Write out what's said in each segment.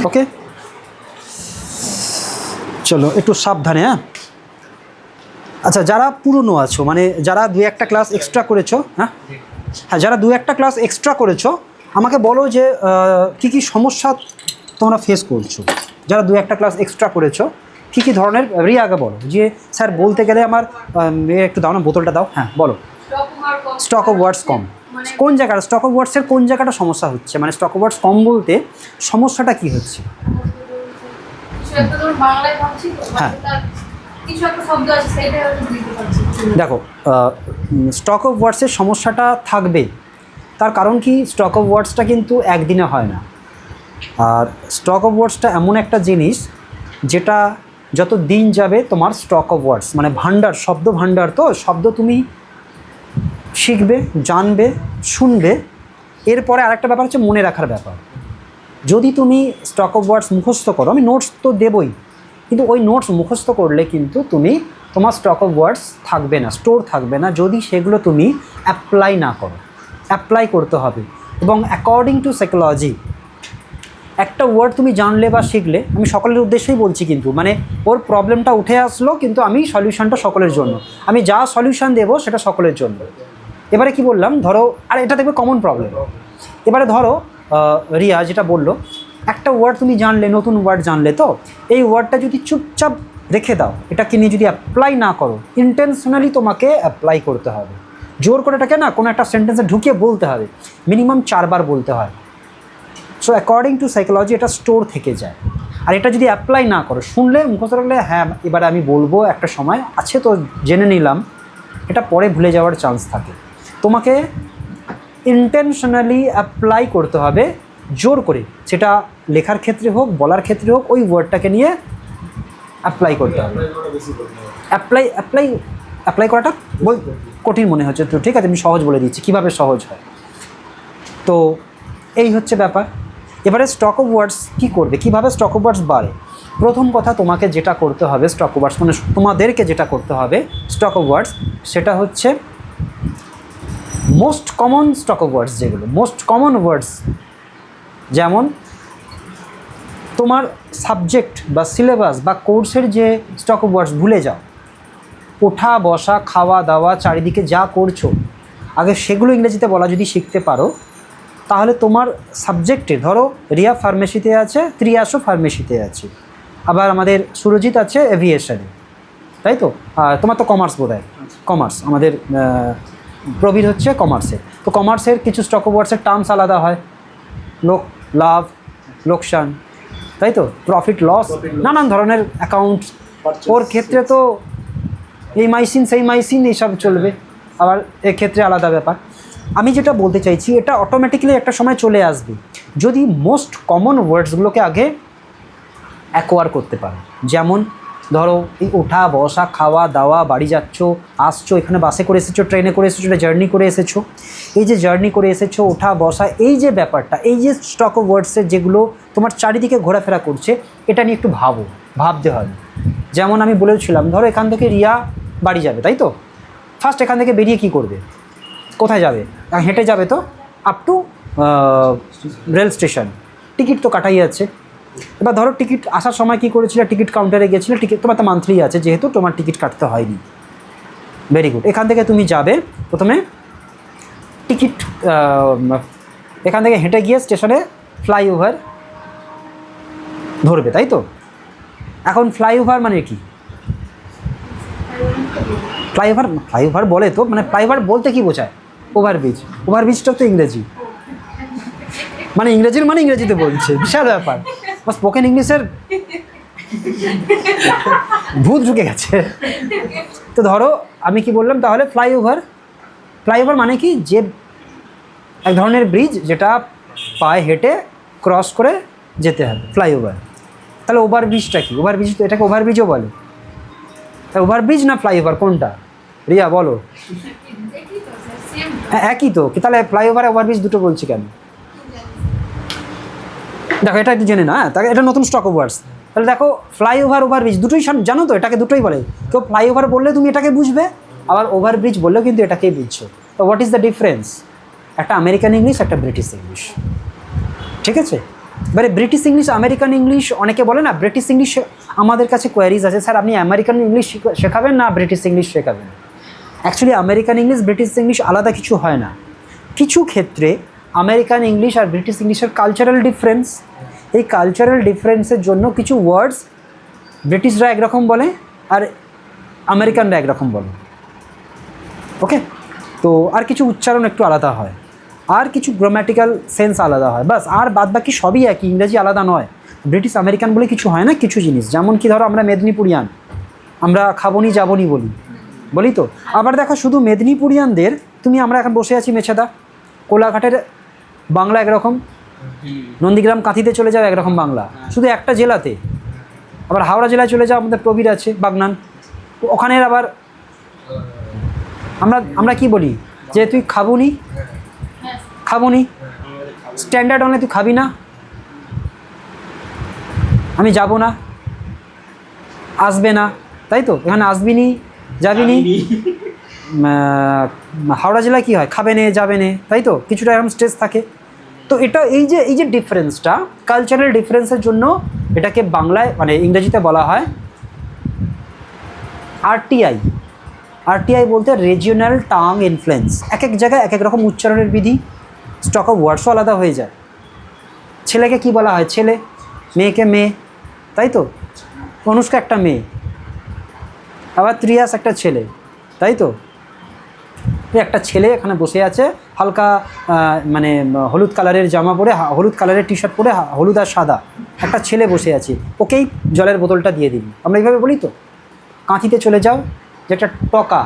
ওকে, চলো একটু সাবধানে। হ্যাঁ, আচ্ছা, যারা পুরনো আছো, মানে যারা 2-1টা ক্লাস এক্সট্রা করেছো, হ্যাঁ হ্যাঁ, যারা 2-1টা ক্লাস এক্সট্রা করেছো, আমাকে বলো যে কী কী সমস্যা তোমরা ফেস করছো। যারা 2-1টা ক্লাস এক্সট্রা করেছো, কী কী ধরনের, রিয়া আগে বলো যে স্যার বলতে গেলে আমার একটু দাও না, বোতলটা দাও। হ্যাঁ বলো। স্টক অফ ওয়ার্ডস কম, কোন জায়গাটা স্টক অফ ওয়ার্ডসের কোন জায়গাটা সমস্যা হচ্ছে, মানে স্টক অফ ওয়ার্ডস কম বলতে সমস্যাটা কী হচ্ছে? হ্যাঁ দেখো, স্টক অফ ওয়ার্ডসের সমস্যাটা থাকবে, তার কারণ কি, স্টক অফ ওয়ার্ডসটা কিন্তু একদিনে হয় না। আর স্টক অফ ওয়ার্ডসটা এমন একটা জিনিস যেটা যত দিন যাবে তোমার স্টক অফ ওয়ার্ডস মানে ভাণ্ডার, শব্দ ভাণ্ডার, তো শব্দ তুমি শিখবে, জানবে, শুনবে। এরপরে আরেকটা ব্যাপার হচ্ছে মনে রাখার ব্যাপার। যদি তুমি স্টক অফ ওয়ার্ডস মুখস্থ করো, আমি নোটস তো দেবই, কিন্তু ওই নোটস মুখস্থ করলে কিন্তু তোমার স্টক অফ ওয়ার্ডস থাকবে না, স্টোর থাকবে না, যদি সেগুলো তুমি অ্যাপ্লাই না করো। অ্যাপ্লাই করতে হবে। এবং অ্যাকর্ডিং টু সাইকোলজি, একটা ওয়ার্ড তুমি জানলে বা শিখলে, আমি সকলের উদ্দেশ্যেই বলছি, কিন্তু মানে ওর প্রবলেমটা উঠে আসলো, কিন্তু আমি সলিউশনটা সকলের জন্য, আমি যা সলিউশন দেবো সেটা সকলের জন্য। এবারে কি বললাম, ধরো, আর এটা দেখবে কমন প্রবলেম। এবারে ধরো রিয়া যেটা বললো, একটা ওয়ার্ড তুমি জানলে, নতুন ওয়ার্ড জানলে, তো এই ওয়ার্ডটা যদি চুপচাপ রেখে দাও, এটাকে নিয়ে যদি অ্যাপ্লাই না করো, ইন্টেনশনালি তোমাকে অ্যাপ্লাই করতে হবে। জোর করে এটাকে না কোনো একটা সেন্টেন্সে ঢুকিয়ে বলতে হবে, মিনিমাম 4 বার বলতে হয়। সো অ্যাকর্ডিং টু সাইকোলজি এটা স্টোর থেকে যায়। আর এটা যদি অ্যাপ্লাই না করো, শুনলে মুখস্থ রাখলে, হ্যাঁ এবারে আমি বলবো, একটা সময় আছে তো জেনে নিলাম, এটা পরে ভুলে যাওয়ার চান্স থাকে। তোমাকে ইন্টেনশনালি অ্যাপ্লাই করতে হবে, জোর করে, সেটা লেখার ক্ষেত্রে হোক, বলার ক্ষেত্রে হোক, ওই ওয়ার্ডটাকে নিয়ে অ্যাপ্লাই করতে হবে। অ্যাপ্লাই করাটা কঠিন মনে হচ্ছে তো, ঠিক আছে, আমি সহজ বলে দিচ্ছি কীভাবে সহজ হয়। তো এই হচ্ছে ব্যাপার। এবারে স্টক অফ ওয়ার্ডস কী করবে, কীভাবে স্টক অফ ওয়ার্ডস বাড়ে? প্রথম কথা, তোমাকে যেটা করতে হবে, স্টক অফ ওয়ার্ডস মানে তোমাদেরকে যেটা করতে হবে স্টক অফ ওয়ার্ডস, সেটা হচ্ছে মোস্ট কমন স্টক অফ ওয়ার্ডস, যেগুলো মোস্ট কমন ওয়ার্ডস, যেমন তোমার সাবজেক্ট বা সিলেবাস বা কোর্সের যে স্টক অফ ওয়ার্ডস, ভুলে যাও। ওঠা বসা, খাওয়া দাওয়া, চারিদিকে যা করছো, আগে সেগুলো ইংরেজিতে বলা যদি শিখতে পারো, তাহলে তোমার সাবজেক্টে, ধরো রিয়া ফার্মেসিতে আছে, ত্রিয়াশও ফার্মেসিতে আছে, আবার আমাদের সুরজিৎ আছে এভিয়েশনে, তাই তো? আর তোমার তো কমার্স বোধ হয়, কমার্স, আমাদের প্রবীর হচ্ছে কমার্সের। তো কমার্সের কিছু স্টক অফ ওয়ার্ডসের টার্মস আলাদা হয়, লাভ, লোকসান, তাই তো, প্রফিট লস, নানান ধরনের অ্যাকাউন্ট। ওর ক্ষেত্রে তো এই মাইসিন সেই মাইসিন এইসব চলবে, আবার এক্ষেত্রে আলাদা ব্যাপার। আমি যেটা বলতে চাইছি, এটা অটোমেটিক্যালি একটা সময় চলে আসবে যদি মোস্ট কমন ওয়ার্ডসগুলোকে আগে অ্যাকোয়ার করতে পারো। যেমন ধরো এই ওঠা বসা, খাওয়া দাওয়া, বাড়ি যাচ্ছ, আসছো, এখানে বাসে করে এসেছো, ট্রেনে করে এসেছো, এটা জার্নি করে এসেছো, এই যে জার্নি করে এসেছো, ওঠা বসা, এই যে ব্যাপারটা, এই যে স্টক অফ ওয়ার্ডসের যেগুলো তোমার চারিদিকে ঘোরাফেরা করছে, এটা নিয়ে একটু ভাবতে হবে। যেমন আমি বলেছিলাম, ধরো এখান থেকে রিয়া বাড়ি যাবে, তাই তো? ফার্স্ট এখান থেকে বেরিয়ে কী করবে, কোথায় যাবে? হেঁটে যাবে, তো up to rail station, ticket তো কাটাই আছে। এবার ধরো টিকিট আসার সময় কী করেছিলে, টিকিট কাউন্টারে গেছিলে, টিকিট তোমার তো মান্থলি আছে, যেহেতু তোমার টিকিট কাটতে হয়নি। Very good. এখান থেকে তুমি যাবে, প্রথমে টিকিট, এখান থেকে হেঁটে গিয়ে স্টেশনে ফ্লাইওভার ধরবে, তাই তো? এখন ফ্লাইওভার মানে কি? ফ্লাইওভার বলে তো, মানে ফ্লাইওভার বলতে কি বোঝায়? ওভারব্রিজ। ওভারব্রিজটা তো ইংরেজি, মানে ইংরেজিতে বলছে, বিশাল ব্যাপার। স্পোকেন ইংলিশের ভূত ঢুকে গেছে। তো ধরো আমি কি বললাম, তাহলে ফ্লাইওভার মানে কি, যে এক ধরনের ব্রিজ যেটা পায়ে হেঁটে ক্রস করে যেতে হবে, ফ্লাইওভার। তাহলে ওভারব্রিজটা কি? ওভারব্রিজ তো, এটাকে ওভারব্রিজও বলে। তা ওভারব্রিজ না ফ্লাইওভার কোনটা, রিয়া বলো? হ্যাঁ একই তো, কি তাহলে ফ্লাইওভার ওভারব্রিজ দুটো বলছি কেন? দেখো এটা একটু জেনে না, তাকে এটা নতুন স্টক অফ ওয়ার্ডস। তাহলে দেখো ফ্লাইওভার, ওভারব্রিজ দুটোই জানো তো, এটাকে দুটোই বলে। কেউ ফ্লাইওভার বললে তুমি এটাকে বুঝবে, আবার ওভারব্রিজ বললেও কিন্তু এটাকেই বুঝছো। তো হোয়াট ইজ দ্য ডিফারেন্স? একটা আমেরিকান ইংলিশ, একটা ব্রিটিশ ইংলিশ, ঠিক আছে? এবারে ব্রিটিশ ইংলিশ, আমেরিকান ইংলিশ, অনেকে বলে না ব্রিটিশ ইংলিশ, আমাদের কাছে কোয়ারিজ আছে, স্যার আপনি আমেরিকান ইংলিশ শেখাবেন না ব্রিটিশ ইংলিশ শেখাবেন? Actually American English, British English আলাদা কিছু হয় না। কিছু ক্ষেত্রে আমেরিকান ইংলিশ আর ব্রিটিশ ইংলিশের কালচারাল ডিফারেন্স, এই কালচারাল ডিফারেন্সের জন্য কিছু ওয়ার্ডস ব্রিটিশরা একরকম বলে আর আমেরিকানরা একরকম বলে, ওকে? তো আর কিছু উচ্চারণ একটু আলাদা হয়, আর কিছু গ্রামাটিক্যাল সেন্স আলাদা হয়, বাস। আর বাদ বাকি সবই একই, ইংরেজি আলাদা নয়। ব্রিটিশ আমেরিকান বলে কিছু হয় না, কিছু জিনিস, যেমন কি ধরো আমরা মেদিনীপুরিয়ান, আমরা খাবনি যাবনি বলি তো। আবার দেখো শুধু মেদিনীপুরিয়ানদের, আমরা এখন বসে আছি মেছেদা, কোলাঘাটের বাংলা একরকম, নন্দীগ্রাম কাঁথিতে চলে যাও একরকম বাংলা, শুধু একটা জেলাতে। আবার হাওড়া জেলায় চলে যাও, আমাদের প্রবীর আছে বাগনান, ওখানের আবার আমরা কি বলি যে তুই খাবনি স্ট্যান্ডার্ড অনে তুই খাবি না, আমি যাব না, আসবে না, তাই তো? এখানে আসবি নি, যাবি নি। হাওড়া জেলায় কী হয়, খাবে নে, যাবে নে, তাই তো? কিছুটা এরকম স্ট্রেস থাকে। তো এটা এই যে ডিফারেন্সটা, কালচারাল ডিফারেন্সের জন্য এটাকে বাংলায় মানে ইংরেজিতে বলা হয় আরটিআই বলতে রিজিওনাল টাং ইনফ্লুয়েন্স। এক এক জায়গায় এক এক রকম উচ্চারণের বিধি, স্টক অফ ওয়ার্ডসও আলাদা হয়ে যায়। ছেলেকে কি বলা হয়, ছেলে, মেয়েকে মেয়ে, তাই তো? অনুষ্কা একটা মেয়ে, আবার ত্রিয়াস একটা ছেলে, তাই তো? একটা ছেলে এখানে বসে আছে, হালকা মানে হলুদ কালারের জামা পরে, হলুদ কালারের টি শার্ট পরে, হলুদ আর সাদা একটা ছেলে বসে আছে, ওকেই জলের বোতলটা দিয়ে দিবি, আমরা এইভাবে বলি তো। কাঁথিতে চলে যাও, যেটা টকা,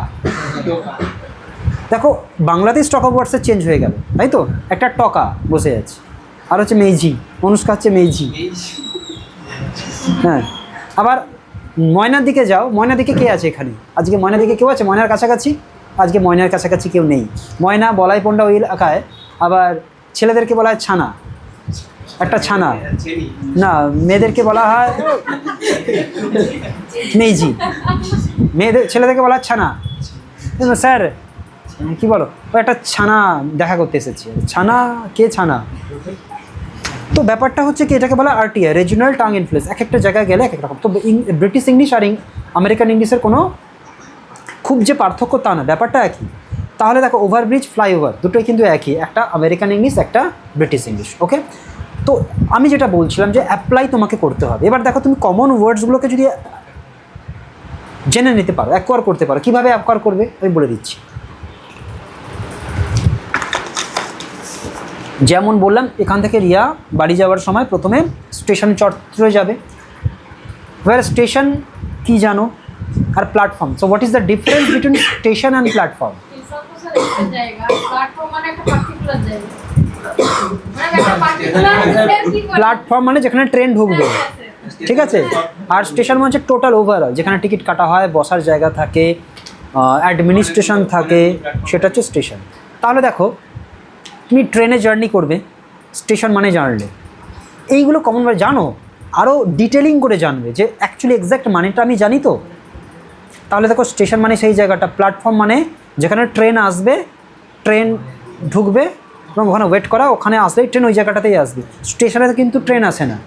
দেখো বাংলাতেই স্টক অফ ওয়ার্ডসের চেঞ্জ হয়ে গেল, তাই তো? একটা টকা বসে আছে, আর হচ্ছে মেজি, অনুষ্কা হচ্ছে মেজি, হ্যাঁ। আবার ময়নার দিকে যাও, ময়নার দিকে কে আছে এখানে আজকে? ময়নার দিকে কেউ আছে? ময়নার কাছাকাছি আজকে ময়নার কাছাকাছি কেউ নেই। ময়না, বলাই পণ্ডা ওই এলাকায়। আবার ছেলেদেরকে বলা হয় ছানা, একটা ছানা, না মেয়েদেরকে বলা হয় মেজি, ছেলেদেরকে বলা হয় ছানা। স্যার কি বলো, ও একটা ছানা দেখা করতে এসেছে, ছানা কে ছানা? তো ব্যাপারটা হচ্ছে কি, এটাকে বলা আরটিআই, রিজিওনাল টাং ইনফ্লুয়েন্স। এক একটা জায়গায় গেলে এক এক রকম। তো ব্রিটিশ ইংলিশ আর আমেরিকান ইংলিশের কোনো খুব যে পার্থক্য তা না, ব্যাপারটা একই। তাহলে দেখো ওভারব্রিজ, ফ্লাইওভার দুটোই কিন্তু একই, একটা আমেরিকান ইংলিশ, একটা ব্রিটিশ ইংলিশ, ওকে? তো আমি যেটা বলছিলাম যে অ্যাপ্লাই তোমাকে করতে হবে। এবার দেখো তুমি কমন ওয়ার্ডসগুলোকে যদি জেনে নিতে পারো, অ্যাকোয়ার করতে পারো, কীভাবে অ্যাকোয়ার করবে আমি বলে দিচ্ছি। যেমন বললাম, এখান থেকে রিয়া বাড়ি যাওয়ার সময় প্রথমে স্টেশন চত্বরে যাবে। এবার স্টেশন কি জানো, আর platform. So what is the difference between station and platform? Platform মানে যেখানে ট্রেন ঢুকবে, ঠিক আছে? আর স্টেশন মানে হচ্ছে টোটাল ওভারঅল, যেখানে টিকিট কাটা হয়, বসার জায়গা থাকে, অ্যাডমিনিস্ট্রেশন থাকে, সেটা হচ্ছে স্টেশন। তাহলে দেখো তুমি ট্রেনে জার্নি করবে, স্টেশন মানে জানলে, এইগুলো কমনভাবে জানো, আরও ডিটেলিং করে জানবে যে অ্যাকচুয়ালি এক্স্যাক্ট মানেটা আমি জানি তো। তাহলে দেখো স্টেশন মানে সেই জায়গাটা, প্ল্যাটফর্ম মানে যেখানে ট্রেন আসবে, ট্রেন ঢুকবে এবং ওখানে ওয়েট করা, ওখানে আসলেই ট্রেন ওই জায়গাটাতেই আসবে। স্টেশনে কিন্তু ট্রেন আসে না,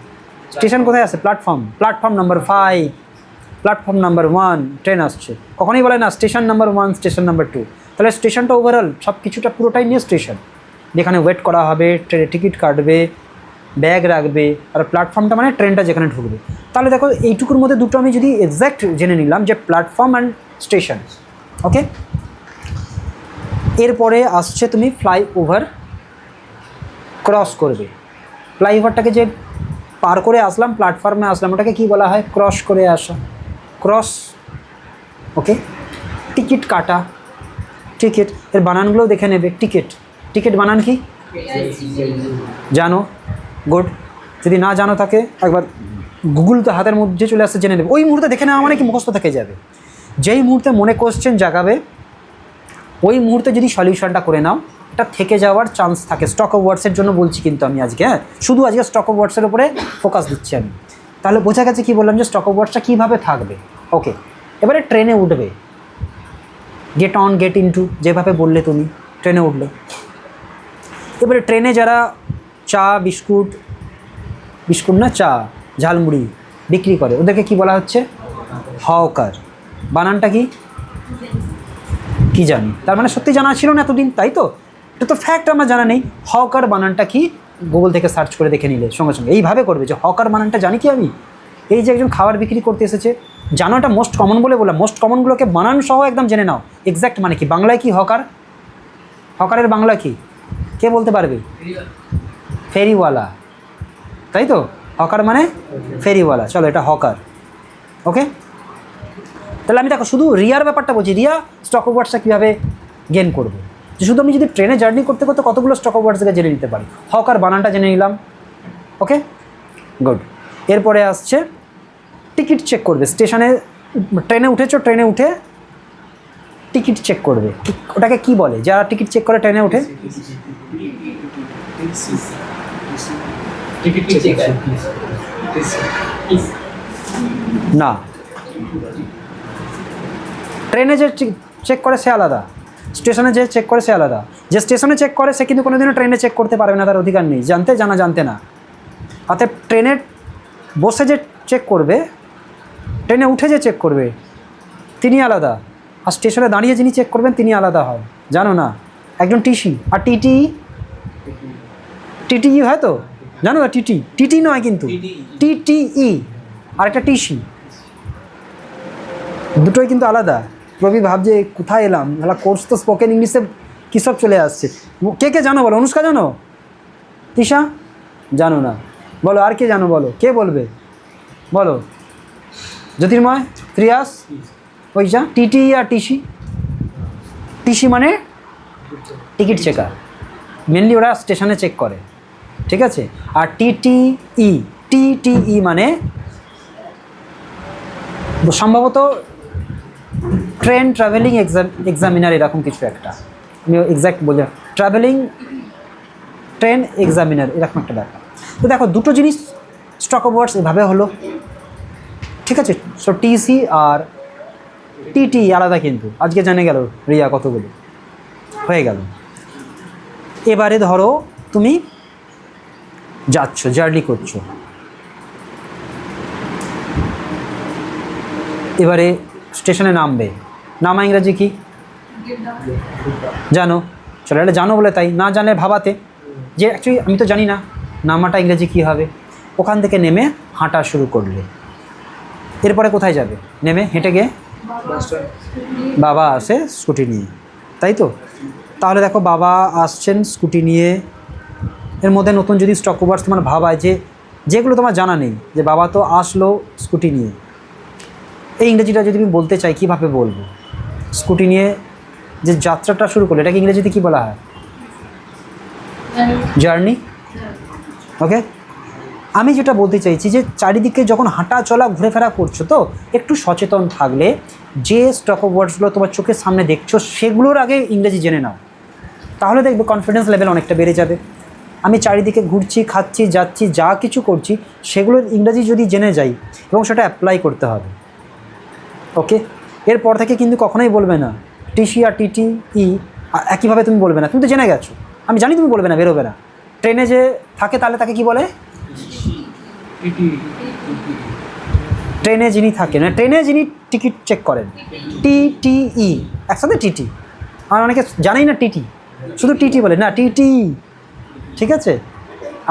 স্টেশন কোথায় আসে? Platform number 5, platform number 1 train আসছে, কখনোই বলে না স্টেশন নাম্বার 1, স্টেশন নাম্বার 2। তাহলে স্টেশনটা ওভারঅল সব কিছুটা পুরোটাই নিয়ে স্টেশন, যেখানে ওয়েট করা হবে, ট্রেনে টিকিট কাটবে, ব্যাগ রাখবে। আর প্ল্যাটফর্মটা মানে ট্রেনটা যেখানে ঢুকবে। তাহলে দেখো এইটুকুর মধ্যে দুটো আমি যদি এক্স্যাক্ট জেনে নিলাম যে প্ল্যাটফর্ম অ্যান্ড স্টেশন, ওকে? এরপরে আসছে তুমি ফ্লাইওভার ক্রস করবে। ফ্লাইওভারটাকে যে পার করে আসলাম, প্ল্যাটফর্মে আসলাম, ওটাকে কী বলা হয়? ক্রস করে আসা, ক্রস, ওকে? টিকিট কাটা, টিকিট এর বানানগুলোও দেখে নেবে। টিকিট বানান কি জানো? গুড। যদি না জানো থাকে একবার গুগল তো হাতের মধ্যে চলে আসতে জেনে নেবে। ওই মুহূর্তে দেখে নেওয়া মানে কি মুখস্থ থেকে যাবে। যেই মুহূর্তে মনে কোশ্চেন জাগাবে, ওই মুহূর্তে যদি সলিউশনটা করে নাও, এটা থেকে যাওয়ার চান্স থাকে। স্টক অফ ওয়ার্ডসের জন্য বলছি কিন্তু আমি আজকে, হ্যাঁ, শুধু আজকে স্টক অফ ওয়ার্ডসের উপরে ফোকাস দিচ্ছি আমি। তাহলে বোঝা গেছে কি বললাম, যে স্টক অফ ওয়ার্ডসটা কীভাবে থাকবে, ওকে? এবারে ট্রেনে উঠবে, গেট অন, গেট ইনটু, যেভাবে বললে তুমি ট্রেনে উঠলে। এবারে ট্রেনে যারা চা, বিস্কুট, বিস্কুট না, চা, ঝালমুড়ি বিক্রি করে, ওদেরকে কি বলা হচ্ছে? হকার। বানানটা কি? কি জানি, তার মানে সত্যি জানা ছিল না এতদিন, তাই তো? এটা তো ফ্যাক্ট, আমার জানা নেই। হকার বানানটা কি গুগল থেকে সার্চ করে দেখে নিলে সঙ্গে সঙ্গে এইভাবে করবে যে হকার বানানটা জানি কি আমি? এই যে একজন খাবার বিক্রি করতে এসেছে, জানো এটা মোস্ট কমন বলে বললাম, মোস্ট কমনগুলোকে বানান সহ একদম জেনে নাও। এক্স্যাক্ট মানে কি, বাংলায় কি হকার? হকারের বাংলা কি কে বলতে পারবে? ফেরিওয়ালা, তাই তো? হকার মানে ফেরিওয়ালা, চলো এটা হকার। ওকে, তাহলে আমি দেখো শুধু রিয়ার ব্যাপারটা বলছি, রিয়া স্টক অফ ওয়ার্ডসটা কীভাবে গেন করবে, যে শুধু আমি যদি ট্রেনে জার্নি করতে করতে কতগুলো স্টক অফ ওয়ার্ডসকে জেনে নিতে পারি। হকার বানানটা জেনে নিলাম। ওকে, গুড। এরপরে আসছে টিকিট চেক করবে। স্টেশনে ট্রেনে উঠেছো, ট্রেনে উঠে টিকিট চেক করবে, ওটাকে কি বলে যারা টিকিট চেক করে ট্রেনে উঠে? না, ট্রেনে যে চেক করে সে আলাদা, স্টেশনে যে চেক করে সে আলাদা। যে স্টেশনে চেক করে সে কিন্তু কোনোদিনও ট্রেনে চেক করতে পারবে না, তার অধিকার নেই। জানতে জানা, জানতে না। অর্থাৎ ট্রেনে বসে যে চেক করবে, ট্রেনে উঠে যে চেক করবে তিনি আলাদা, আর স্টেশনে দাঁড়িয়ে যিনি চেক করবেন তিনি আলাদা হয়, জানো না? একজন টিসি আর টিটি, টিটিই হয় তো, জানো না? টিটি, টিটি নয় কিন্তু, টিটিই আর একটা টিসি, দুটোই কিন্তু আলাদা। প্রবি ভাবছে কোথায় এলাম, তাহলে কোর্স তো স্পোকেন ইংলিশে কী সব চলে আসছে। কে কে জানো বলো? অনুষ্কা জানো? তিশা জানো না? বলো আর কে জানো, বলো কে বলবে, বলো। জ্যোতির্ময়, ত্রিয়াস, ওইটা টিটি আর টিসি। টিসি মানে টিকিট চেকার, মেনলি ওরা স্টেশনে চেক করে, ঠিক আছে? আর টিটিই, টিটিই মানে সম্ভবত ট্রেন ট্রাভেলিং এক্সামিনার, এরকম কিছু একটা, আমি এক্স্যাক্ট বলি, ট্রাভেলিং ট্রেন এক্সামিনার, এরকম একটা ব্যাপার। তো দেখো দুটো জিনিস স্টক অফ ওয়ার্ডস এভাবে হলো, ঠিক আছে? সো টিসি আর টিটি আলাদা, কিন্তু আজকে জেনে গেল রিয়া কতগুলো হয়ে গেল। এবারে ধরো তুমি যাচ্ছ, জার্নি করছো, এবারে স্টেশনে নামবে, নামা ইংরাজি কি জানো? চলো এটা জানো বলে তাই, না জানলে ভাবাতে যে অ্যাকচুয়ালি আমি তো জানি না নামাটা ইংরেজি কী হবে। ওখান থেকে নেমে হাঁটা শুরু করলে, এরপরে কোথায় যাবে? নেমে হেঁটে গিয়ে বাবা আসে স্কুটি নিয়ে, তাই তো? তাহলে দেখো বাবা আসছেন স্কুটি নিয়ে, এর মধ্যে নতুন যদি স্টক ওভার্স তোমার ভাবায় যে যেগুলো তোমার জানা নেই, যে বাবা তো আসলো স্কুটি নিয়ে, এই ইংরেজিটা যদি আমি বলতে চাই কীভাবে বলবো? স্কুটি নিয়ে যে যাত্রাটা শুরু করলো, এটাকে ইংরেজিতে কী বলা হয়? জার্নি। ওকে, আমি যেটা বলতে চাইছি যে চারিদিকে যখন হাঁটা চলা ঘুরেফেরা করছো, তো একটু সচেতন থাকলে যে স্টক অফ ওয়ার্ডসগুলো তোমার চোখের সামনে দেখছো সেগুলোর আগে ইংরেজি জেনে নাও, তাহলে দেখবে কনফিডেন্স লেভেল অনেকটা বেড়ে যাবে। আমি চারিদিকে ঘুরছি, খাচ্ছি, যাচ্ছি, যা কিছু করছি সেগুলোর ইংরাজি যদি জেনে যাই এবং সেটা অ্যাপ্লাই করতে হবে। ওকে, এরপর থেকে কিন্তু কখনোই বলবে না টিসি আর টিটি ই একইভাবে তুমি বলবে না, তুমি তো জেনে গেছো, আমি জানি তুমি বলবে না, বেরোবে না। ট্রেনে যে থাকে তাহলে তাকে কি বলে? ট্রেনে যিনি থাকেন, মানে ট্রেনে যিনি টিকিট চেক করেন, টিটিই, একসাথে টিটি। আর অনেকে জানেই না টিটি, শুধু টিটি বলে, না টিটি, ঠিক আছে?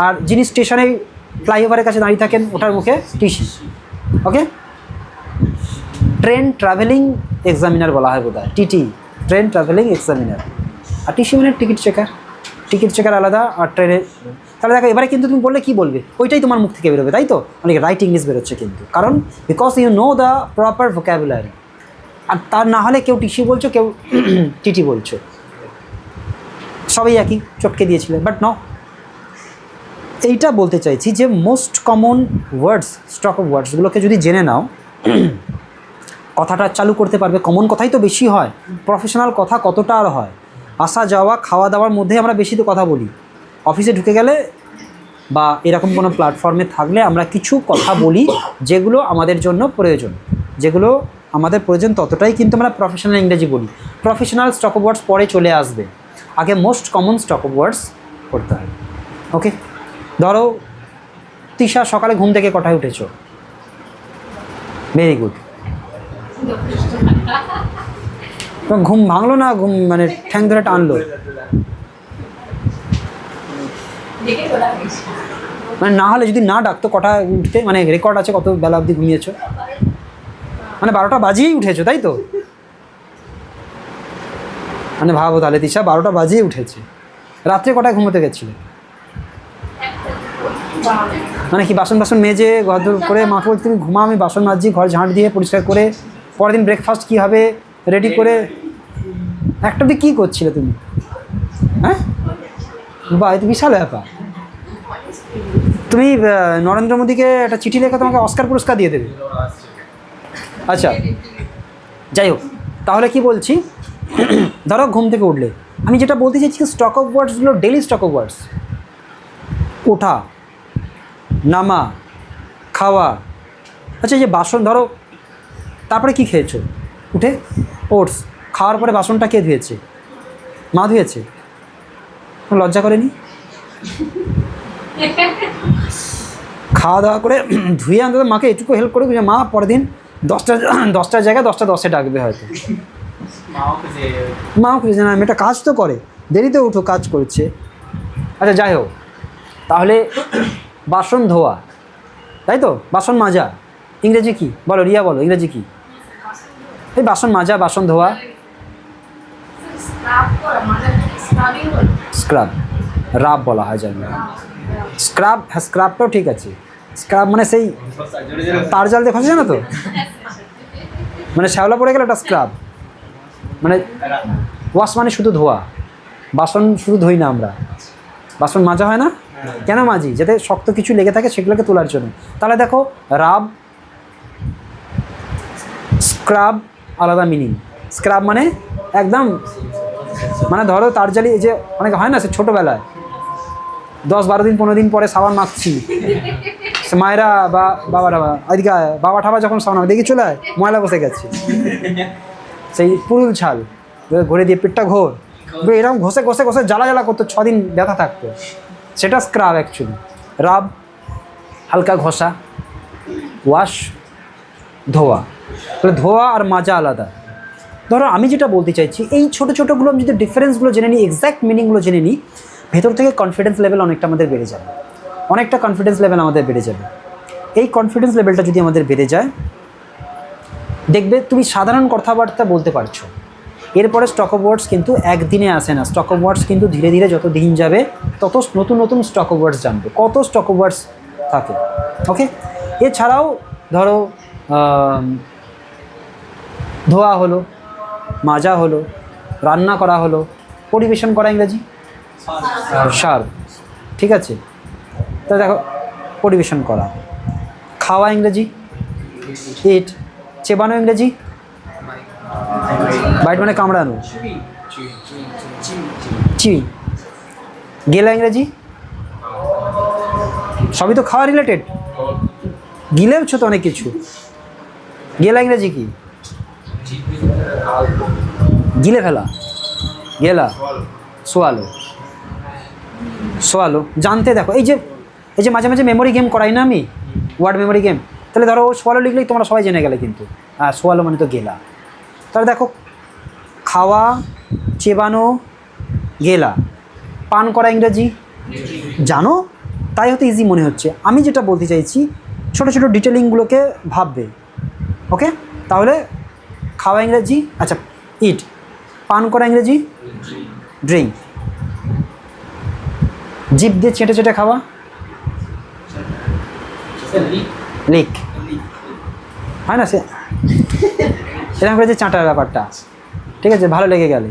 আর যিনি স্টেশনে ফ্লাইওভারের কাছে দাঁড়িয়ে থাকেন ওটার মুখে টিসি। ওকে, ট্রেন ট্রাভেলিং এক্সামিনার বলা হয় বোধ হয়, টিটি, ট্রেন ট্রাভেলিং এক্সামিনার। আর টিসি মানে টিকিট চেকার, টিকিট চেকার আলাদা আর ট্রেনে। তাহলে দেখো এবারে কিন্তু তুমি বললে কী বলবে, ওইটাই তোমার মুখ থেকে বেরোবে, তাই তো? অনেক রাইট ইংলিশ বেরোচ্ছে কিন্তু, কারণ because you know the proper vocabulary. আর তার না হলে কেউ টিসি বলছো, কেউ টিটি বলছো, সবাই একই চটকে দিয়েছিলে, বাট ন। এইটা বলতে চাইছি যে most common words, stock of ওয়ার্ডসগুলোকে যদি জেনে নাও, কথাটা চালু করতে পারবে। কমন কথাই তো বেশি হয়, প্রফেশনাল কথা কতটা আর হয়? আসা যাওয়া খাওয়া দাওয়ার মধ্যে আমরা বেশি তো কথা বলি, অফিসে ঢুকে গেলে বা এরকম কোনো প্ল্যাটফর্মে থাকলে আমরা কিছু কথা বলি যেগুলো আমাদের জন্য প্রয়োজন, যেগুলো আমাদের প্রয়োজন ততটাই কিন্তু আমরা প্রফেশনাল ইংরেজি বলি। প্রফেশনাল স্টক অফ ওয়ার্ডস পরে চলে আসবে, আগে মোস্ট কমন স্টক অফ ওয়ার্ডস করতে হবে। ওকে, ধরো তিশা সকালে ঘুম থেকে কটায় উঠেছো? Very good. ঘুম ভাঙলো না, ঘুম মানে ঠ্যাং ধরে টানলো? মানে না হলে যদি না ডাকতো কটায় উঠতে, মানে রেকর্ড আছে কত বেলা অবধি ঘুমিয়েছো? মানে 12টা বাজিয়েই উঠেছো, তাই তো? মানে ভাবো তাহলে তিশা, 12টা বাজিয়ে উঠেছে। রাত্রে কটায় ঘুমোতে গেছিলে? মানে কি বাসন বাসন মেজে ঘর দূর করে মাকে বলতে তুমি ঘুমা, আমি বাসন মাজছি, ঘর ঝাঁট দিয়ে পরিষ্কার করে, পরের দিন ব্রেকফাস্ট কী হবে রেডি করে, একটা অবধি কী করছিলে তুমি? হ্যাঁ, বা এই তো বিশাল ব্যাপার। তুমি নরেন্দ্র মোদীকে একটা চিঠি লেখা তোমাকে অস্কার পুরস্কার দিয়ে দেবে। আচ্ছা, যাই হোক, তাহলে কি বলছি, ধরো ঘুম থেকে উঠলে, আমি যেটা বলতে চাইছি স্টক অফ ওয়ার্ডসগুলো ডেলি স্টক অফ ওয়ার্ডস। ওঠা, নামা, খাওয়া। আচ্ছা, যে বাসন ধরো, তারপরে কি খেয়েছো? উঠে ওটস, খাওয়ার পরে বাসনটা কে ধুয়েছে? মা ধুয়েছে? লজ্জা করেনি? খাওয়া দাওয়া করে ধুয়ে অন্তত মাকে এটুকু হেল্প করে যে মা পরের দিন 10টার জায়গায় 10টা 10 ডাকবে হয়তো। মাও খুঁজে না, মেয়েটা কাজ তো করে, দেরিতে উঠো, কাজ করছে। আচ্ছা, যাই হোক, তাহলে বাসন ধোয়া, তাই তো? বাসন মাজা ইংরেজি কি বলো? রিয়া বলো, ইংরেজি কি? এই বাসন মাজা, বাসন ধোয়া, স্ক্রাব, রাব বলা হয় জানি। স্ক্রাব, হ্যাঁ স্ক্রাবটাও ঠিক আছে। স্ক্রাব মানে সেই তার জাল দিয়ে খসে না তো, মানে শ্যাওলা পড়ে গেলে ওটা স্ক্রাব। মানে ওয়াশ মানে শুধু ধোয়া, বাসন শুধু ধুই না আমরা, বাসন মাজা হয় না? কেন মাজি? যাতে শক্ত কিছু লেগে থাকে সেগুলোকে তোলার জন্য। তাহলে দেখো, রাব, স্ক্রাব আলাদা মিনিং। স্ক্রাব মানে একদম, মানে ধরো তার জালি, যে অনেকে হয় না সে ছোটোবেলায় 10-12 দিন 15 দিন পরে সাবান মাখছি, মায়েরা বা বাবারা, এদিকে বাবা ঠাবা যখন সাবান দেখি চলে আয় ময়লা বসে গেছে, সেই পুরুল ছাল ঘুরে দিয়ে পিঠটা ঘোর, এরকম ঘষে ঘষে ঘষে জ্বালা জ্বালা করতো, 6 দিন ব্যথা থাকতো, সেটা স্ক্রাব অ্যাকচুয়ালি। রাব হালকা ঘষা, ওয়াশ ধোয়া। তাহলে ধোয়া আর মাজা আলাদা। ধরো আমি যেটা বলতে চাইছি, এই ছোটো ছোটোগুলো আমি যদি ডিফারেন্সগুলো জেনে নিই, এক্স্যাক্ট মিনিংগুলো জেনে নিই, ভেতর থেকে কনফিডেন্স লেভেল অনেকটা আমাদের বেড়ে যাবে, অনেকটা কনফিডেন্স লেভেল আমাদের বেড়ে যাবে। এই কনফিডেন্স লেভেলটা যদি আমাদের বেড়ে যায়, দেখবে তুমি সাধারণ কথাবার্তা বলতে পারছো। এরপরে স্টক অফ ওয়ার্ডস কিন্তু একদিনে আসে না, স্টক অফ ওয়ার্ডস কিন্তু ধীরে ধীরে যত দিন যাবে তত নতুন নতুন স্টক অফ ওয়ার্ডস জানবে, কত স্টক অফ ওয়ার্ডস থাকে। ওকে, এছাড়াও ধরো ধোয়া হলো, মাজা হলো, রান্না করা হলো, পরিবেশন করা ইংরেজি সার্ভ, ঠিক আছে? তা দেখো, পরিবেশন করা, খাওয়া ইংরেজি ইট, চেবানো ইংরেজি বাইট মানে কামড়ানো, চি, গেলা ইংরেজি, সবই তো খাওয়া রিলেটেড, গিলেওছো তো অনেক কিছু। গেলা ইংরেজি কি? গিলে ফেলা, গেলা, সোয়ালো, সোয়ালো জানতে। দেখো এই যে মাঝে মাঝে মেমোরি গেম করাই না আমি, ওয়ার্ড মেমোরি গেম, তাহলে ধরো সোয়ালো লিখলেই তোমরা সবাই জেনে গেলে কিন্তু, সোয়ালো মানে তো গেলা। তাহলে দেখো, খাওয়া, চেবানো, গেলা, পান করা ইংরেজি জানো, তাই হয়তো ইজি মনে হচ্ছে। আমি যেটা বলতে চাইছি, ছোটো ছোটো ডিটেলিংগুলোকে ভাববে। ওকে, তাহলে খাওয়া ইংরেজি, আচ্ছা ইট, পান করা ইংরেজি ড্রিঙ্ক, জিভ দিয়ে চেটে চেটে খাওয়া লিক, হয় না? সে এরকম করে যে চাঁটার ব্যাপারটা, ঠিক আছে, ভালো লেগে গেলে।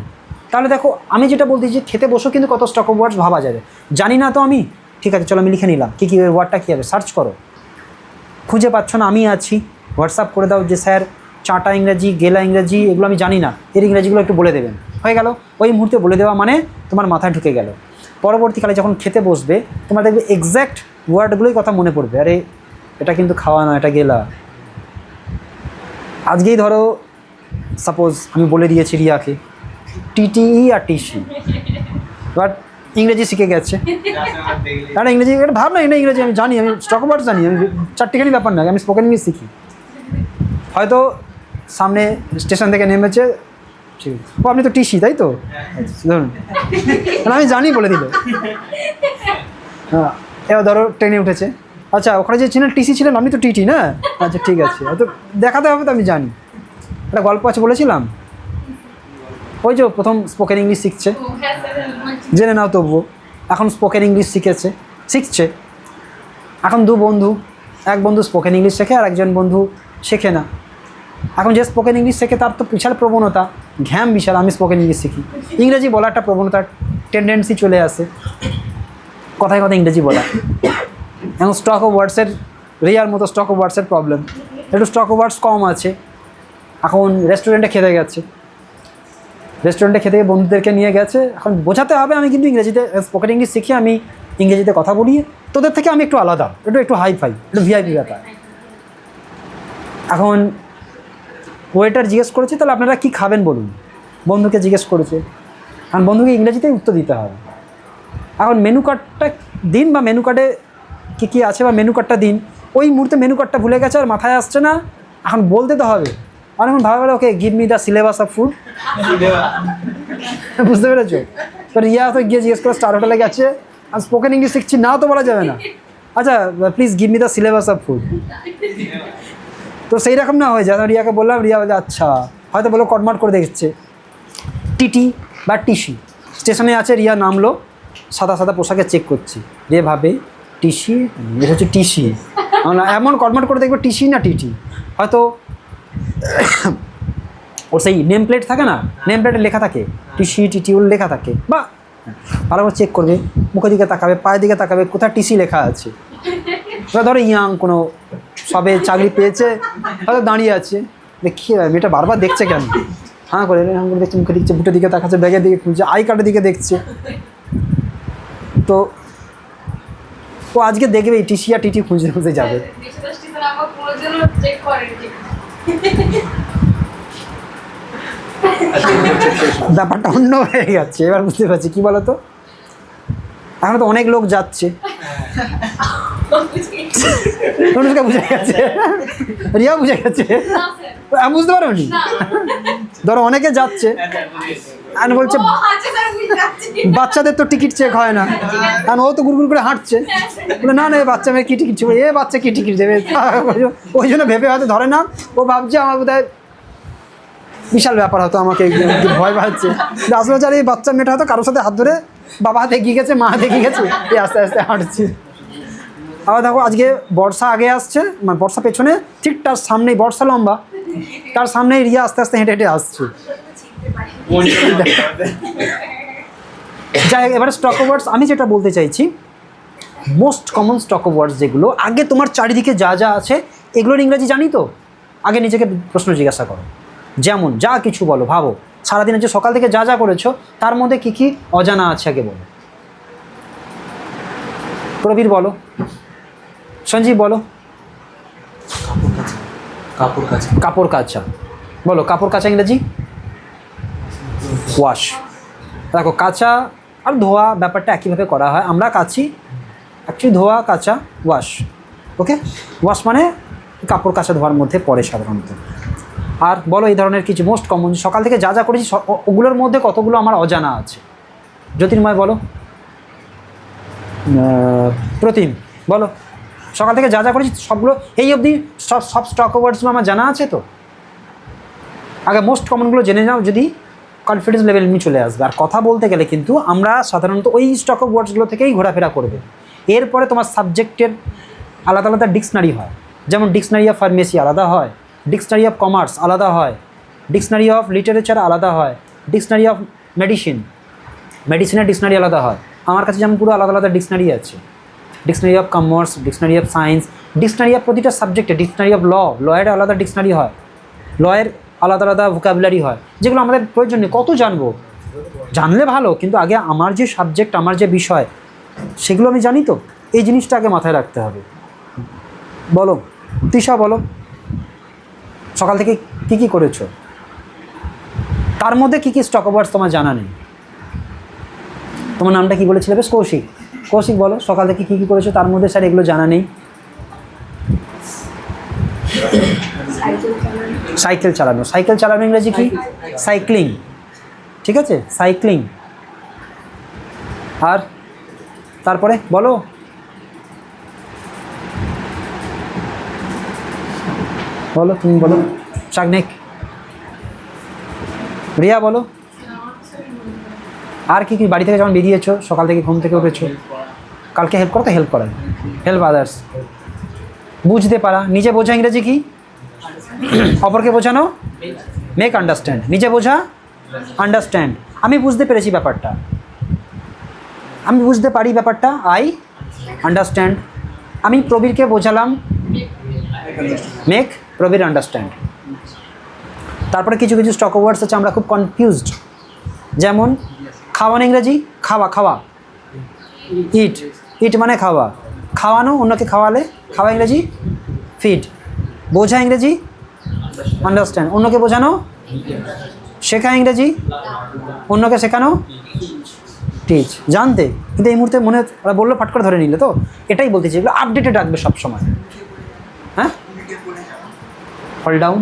তাহলে দেখো, আমি যেটা বলতে যে খেতে বসো কিন্তু কত স্টক অফ ওয়ার্ডস ভাবা যাবে। জানি না তো আমি, ঠিক আছে চলো আমি লিখে নিলাম কী কী ওয়ার্ডটা কী হবে, সার্চ করো, খুঁজে পাচ্ছ না আমি আছি, হোয়াটসঅ্যাপ করে দাও যে স্যার চাঁটা ইংরাজি, গেলা ইংরাজি, এগুলো আমি জানি না, এর ইংরাজিগুলো একটু বলে দেবেন, হয়ে গেল। ওই মুহূর্তে বলে দেওয়া মানে তোমার মাথায় ঢুকে গেল। পরবর্তীকালে যখন খেতে বসবে তোমার দেখবে এক্স্যাক্ট ওয়ার্ডগুলোই কথা মনে পড়বে, আরে এটা কিন্তু খাওয়া না, এটা গেলা। আজকেই ধরো সাপোজ আমি বলে দিয়েছি রিয়াকে টিটিই আর টিসি, বাট ইংরেজি শিখে গেছে। তারা ইংরেজি, এটা ভাব না, এটা ইংরেজি আমি জানি, আমি স্টক ওয়ার্ডস জানি, আমি চারটিখানি ব্যাপার না, আমি স্পোকেন ইংলিশ শিখি। হয়তো সামনে স্টেশন থেকে নেমেছে, ঠিক ও আপনি তো টিসি তাই তো, ধরুন আমি জানি বলে দিল। হ্যাঁ, এবার ধরো ট্রেনে উঠেছে, আচ্ছা ওখানে যে ছিলেন টিসি ছিলেন, আমি তো টিটি না, আচ্ছা ঠিক আছে, হয়তো দেখাতে হবে তো আমি জানি। একটা গল্প আছে বলেছিলাম, ওই যে প্রথম স্পোকেন ইংলিশ শিখছে, জেনে নাও তবুও, এখন স্পোকেন ইংলিশ শিখছে। এখন দু বন্ধু, এক বন্ধু স্পোকেন ইংলিশ শেখে আর একজন বন্ধু শেখে না। এখন যে স্পোকেন ইংলিশ শেখে তার তো বিশাল প্রবণতা, ঘ্যাম বিশাল, আমি স্পোকেন ইংলিশ শিখি, ইংরেজি বলার একটা প্রবণতার টেন্ডেন্সি চলে আসে, কথায় কথা ইংরেজি বলা। এখন স্টক অফ ওয়ার্ডসের, রিয়ার মতো স্টক অফ ওয়ার্ডসের প্রবলেম, একটু স্টক অফ ওয়ার্ডস কম আছে। এখন রেস্টুরেন্টে খেতে গিয়ে বন্ধুদেরকে নিয়ে গেছে, এখন বোঝাতে হবে আমি কিন্তু ইংরেজিতে স্পোকেন ইংলিশ শিখি, আমি ইংরেজিতে কথা বলি, তোদের থেকে আমি একটু আলাদা, একটু হাই-ফাই, একটু ভিআইপি ব্যাপার। এখন ওয়েটার জিজ্ঞেস করেছে তাহলে আপনারা কী খাবেন বলুন, বন্ধুকে জিজ্ঞেস করেছে, কারণ বন্ধুকে ইংরেজিতেই উত্তর দিতে হবে। এখন মেনু কার্ডটা দিন, বা মেনু কার্ডে কী কী আছে বা মেনু কার্ডটা দিন, ওই মুহূর্তে মেনু কার্ডটা ভুলে গেছে আর মাথায় আসছে না, এখন বলতে তো হবে। আর এখন ভাবে okay give me the syllabus of food, বুঝতে পেরেছো? তো রিয়া তো গিয়ে জিজ্ঞেস করে স্টার হোটেলে গেছে, আর স্পোকেন ইংলিশ শিখছি, না তো বলা যাবে না, আচ্ছা please give me the syllabus of food. তো সেই রকম না হয়ে যায়, রিয়াকে বললাম, রিয়া বলে আচ্ছা, হয়তো বলো কটমাট করে দেখছে, টিটি বা টিসি স্টেশনে আছে, রিয়া নামলো, সাদা সাদা পোশাকে চেক করছি, রিয়া ভাবে টিসি, এটা হচ্ছে টিসি, এমন কটমাট করে দেখবে টিসি না টিটি, হয়তো ওর সেই নেম প্লেট থাকে না, নেম প্লেটে লেখা থাকে টিসি টিটি, ওর লেখা থাকে, বা ভালো করে চেক করবে, মুখের দিকে তাকাবে, পায়ের দিকে তাকাবে, কোথায় টিসি লেখা আছে। এবার ধরো ইয়াং কোনো সবে চাকরি পেয়েছে, হয়তো দাঁড়িয়ে আছে, দেখি মেয়েটা বারবার দেখছে কেন, হ্যাঁ করে দেখছে, মুখের দিকে, বুটের দিকে তাকাচ্ছে, ব্যাগের দিকে খুঁজছে, আই কার্ডের দিকে দেখছে, তো ও আজকে দেখবে এই টিসি আর টিটি খুঁজতে যাবে। ব্যাপারটা অন্য হয়ে যাচ্ছে, এবার বুঝতে পারছি কি বলতো, এখন তো অনেক লোক যাচ্ছে, অনুষ্কা বুঝে গেছে, রিয়া বুঝে গেছে, বুঝতে পারো নি, ধরো অনেকে যাচ্ছে আর বলছে বাচ্চাদের তো টিকিট চেক হয় না, কারণ ও তো গুড়গুড় করে হাঁটছে, বলে না না বাচ্চা মেয়ে কী টিকিট ছিল, বাচ্চা কী টিকিট দেবে, ওই জন্য ভেবে হয়তো ধরে না, ও ভাবছে আমার বোধহয় বিশাল ব্যাপার, হতো আমাকে ভয় পাচ্ছে, আসলে চার এই বাচ্চা মেয়েটা হয়তো কারোর সাথে হাত ধরে বাবা হাতে এগিয়ে গেছে, মা হাতে এগিয়ে গেছে, এই আস্তে আস্তে হাঁটছি। আবার দেখো আজকে বর্ষা আগে আসছে, মানে বর্ষা পেছনে, ঠিক তার সামনেই, বর্ষা লম্বা, তার সামনেই রিয়া আস্তে আস্তে হেঁটে হেঁটে আসছে। যাই হোক, এবারে স্টক অফ ওয়ার্ডস আমি যেটা বলতে চাইছি, মোস্ট কমন স্টক অফ ওয়ার্ডস যেগুলো, আগে তোমার চারিদিকে যা যা আছে এগুলোর ইংরেজি জানি তো, আগে নিজেকে প্রশ্ন জিজ্ঞাসা করো, যেমন যা কিছু বলো, ভাবো সারাদিনে যে সকাল থেকে যা যা করেছো তার মধ্যে কী কী অজানা আছে আগে বলো। প্রবীর বলো, সঞ্জীব বলো, কাপড় কাচা বলো, কাপড় কাচা ইংরেজি ওয়াশ। দেখো কাচা আর ধোয়া ব্যাপারটা একইভাবে করা হয়, আমরা কাচি, অ্যাকচুয়ালি ধোয়া কাচা ওয়াশ, ওকে, ওয়াশ মানে কাপড় কাচা ধোয়ার মধ্যে পড়ে সাধারণত। আর বলো এই ধরনের কিছু মোস্ট কমন, সকাল থেকে যা যা করেছি ওগুলোর মধ্যে কতগুলো আমার অজানা আছে। জ্যোতির্ময় বলো, প্রতিম বলো, সকাল থেকে যা যা করেছি সবগুলো এই অবধি সব স্টক ওয়ার্ডসগুলো আমার জানা আছে তো, আগে মোস্ট কমনগুলো জেনে নাও, যদি কনফিডেন্স লেভেল নিয়ে চলে আসবে। আর কথা বলতে গেলে কিন্তু আমরা সাধারণত ওই স্টক অফ ওয়ার্ডসগুলো থেকেই ঘোরাফেরা করবে। এরপরে তোমার সাবজেক্টের আলাদা আলাদা ডিকশনারি হয়, যেমন ডিকশনারি অফ ফার্মেসি আলাদা হয়, ডিকশনারি অফ কমার্স আলাদা হয়, ডিকশনারি অফ লিটারেচার আলাদা হয়, ডিকশনারি অফ মেডিসিনের ডিকশনারি আলাদা হয়। আমার কাছে যেমন পুরো আলাদা আলাদা ডিকশনারি আছে, dictionary of commerce, dictionary of science, dictionary of প্রতিটা সাবজেক্টে, ডিকশনারি অফ লয়ের আলাদা ডিকশনারি হয়, লয়ের আলাদা আলাদা ভোকাবুলারি হয়, যেগুলো আমাদের প্রয়োজন নেই, কত জানবো, জানলে ভালো, কিন্তু আগে আমার যে সাবজেক্ট, আমার যে বিষয়, সেগুলো আমি জানি তো, এই জিনিসটা আগে মাথায় রাখতে হবে। বলো তৃষা বলো, সকাল থেকে কী কী করেছো, তার মধ্যে কী কী স্টক ওভার্স তোমার জানা নেই, তোমার নামটা কি বলেছিলে বেশ? কৌশিক। কৌশিক বলো সকাল থেকে কী কী করেছো? তার মধ্যে স্যার এগুলো জানা নেই। সাইকেল চালানো। সাইকেল চালানো ইংরেজি কি? সাইক্লিং। ঠিক আছে, সাইক্লিং। আর তারপরে বলো। বলো, তুমি বলো। সাগনিক। রিয়া বলো। আর কি কি? বাড়ি থেকে যখন বেরিয়েছো, সকাল থেকে ঘুম থেকে উঠেছো, কালকে হেল্প করো তো হেল্প করায়, হেল্প আদার্স। বুঝতে পারা, নিজে বোঝা ইংরেজি কি? অপরকে বোঝানো, মেক আন্ডারস্ট্যান্ড। নিজে বোঝা, আন্ডারস্ট্যান্ড। আমি বুঝতে পেরেছি ব্যাপারটা, আমি বুঝতে পারি ব্যাপারটা, আই আন্ডারস্ট্যান্ড। আমি প্রবীরকে বোঝালাম, মেক প্রবীর আন্ডারস্ট্যান্ড। তারপরে কিছু কিছু স্টক ওয়ার্ডস আছে আমরা খুব কনফিউজড, যেমন খাওয়ানো ইংরেজি খাওয়া, খাওয়া, ইট। ইট মানে খাওয়া। খাওয়ানো, অন্যকে খাওয়ালে, খাওয়া ইংরেজি ফিড। বোঝা ইংরেজি আন্ডারস্ট্যান্ড। অন্যকে বোঝানো, শেখা ইংরেজি, অন্যকে শেখানো টিচ। জানতে, কিন্তু এই মুহূর্তে মনে ওরা বললো ফাট করে ধরে নিলে, তো এটাই বলতেছি, এগুলো আপডেটেড রাখবে সবসময়। হ্যাঁ, ফল ডাউন,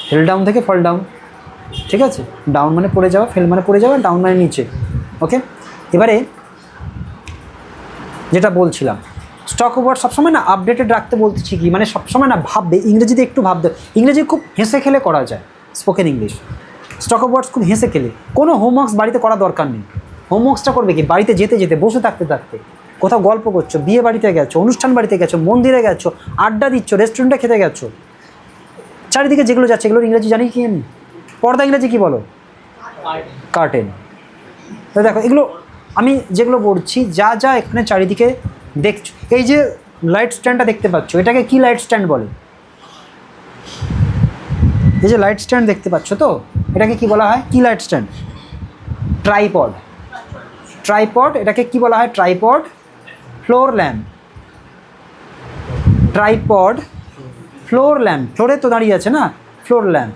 ফেল ডাউন থেকে ফল ডাউন। ঠিক আছে, ডাউন মানে পড়ে যাওয়া, ফেল মানে পড়ে যাওয়া, ডাউন মানে নিচে। ওকে, এবারে যেটা বলছিলাম, স্টক ওয়ার্ড সবসময় না আপডেটেড রাখতে বলতেছি কি, মানে সবসময় না ভাববে, ইংরেজিতে একটু ভাবতে। ইংরেজি খুব হেসে খেলে করা যায় স্পোকেন ইংলিশ। স্টক ওয়ার্ডস খুব হেসে খেলে, কোনো হোমওয়ার্কস বাড়িতে করা দরকার নেই। হোমওয়ার্কসটা করবে কি? বাড়িতে যেতে যেতে, বসে থাকতে থাকতে, কোথাও গল্প করছো, বিয়ে বাড়িতে গেছো, অনুষ্ঠান বাড়িতে গেছো, মন্দিরে গেছো, আড্ডা দিচ্ছ, রেস্টুরেন্টে খেতে গেছো, চারিদিকে যেগুলো যাচ্ছে এগুলোর ইংরেজি জানি কি আমি? পর্দা ইংরেজি কি বলো? কার্টেন। তো দেখো এগুলো আমি যেগুলো বলছি, যা যা এখানে চারিদিকে দেখছো, এই যে লাইট স্ট্যান্ডটা দেখতে পাচ্ছ, এটাকে কি লাইট স্ট্যান্ড বলে? এই যে লাইট স্ট্যান্ড দেখতে পাচ্ছ, তো এটাকে কি বলা হয়? কি লাইট স্ট্যান্ড? ট্রাইপড। ট্রাইপড, এটাকে কি বলা হয়? Tripod. Floor lamp. Tripod, floor lamp, ফ্লোরে তো দাঁড়িয়ে আছে না, floor lamp.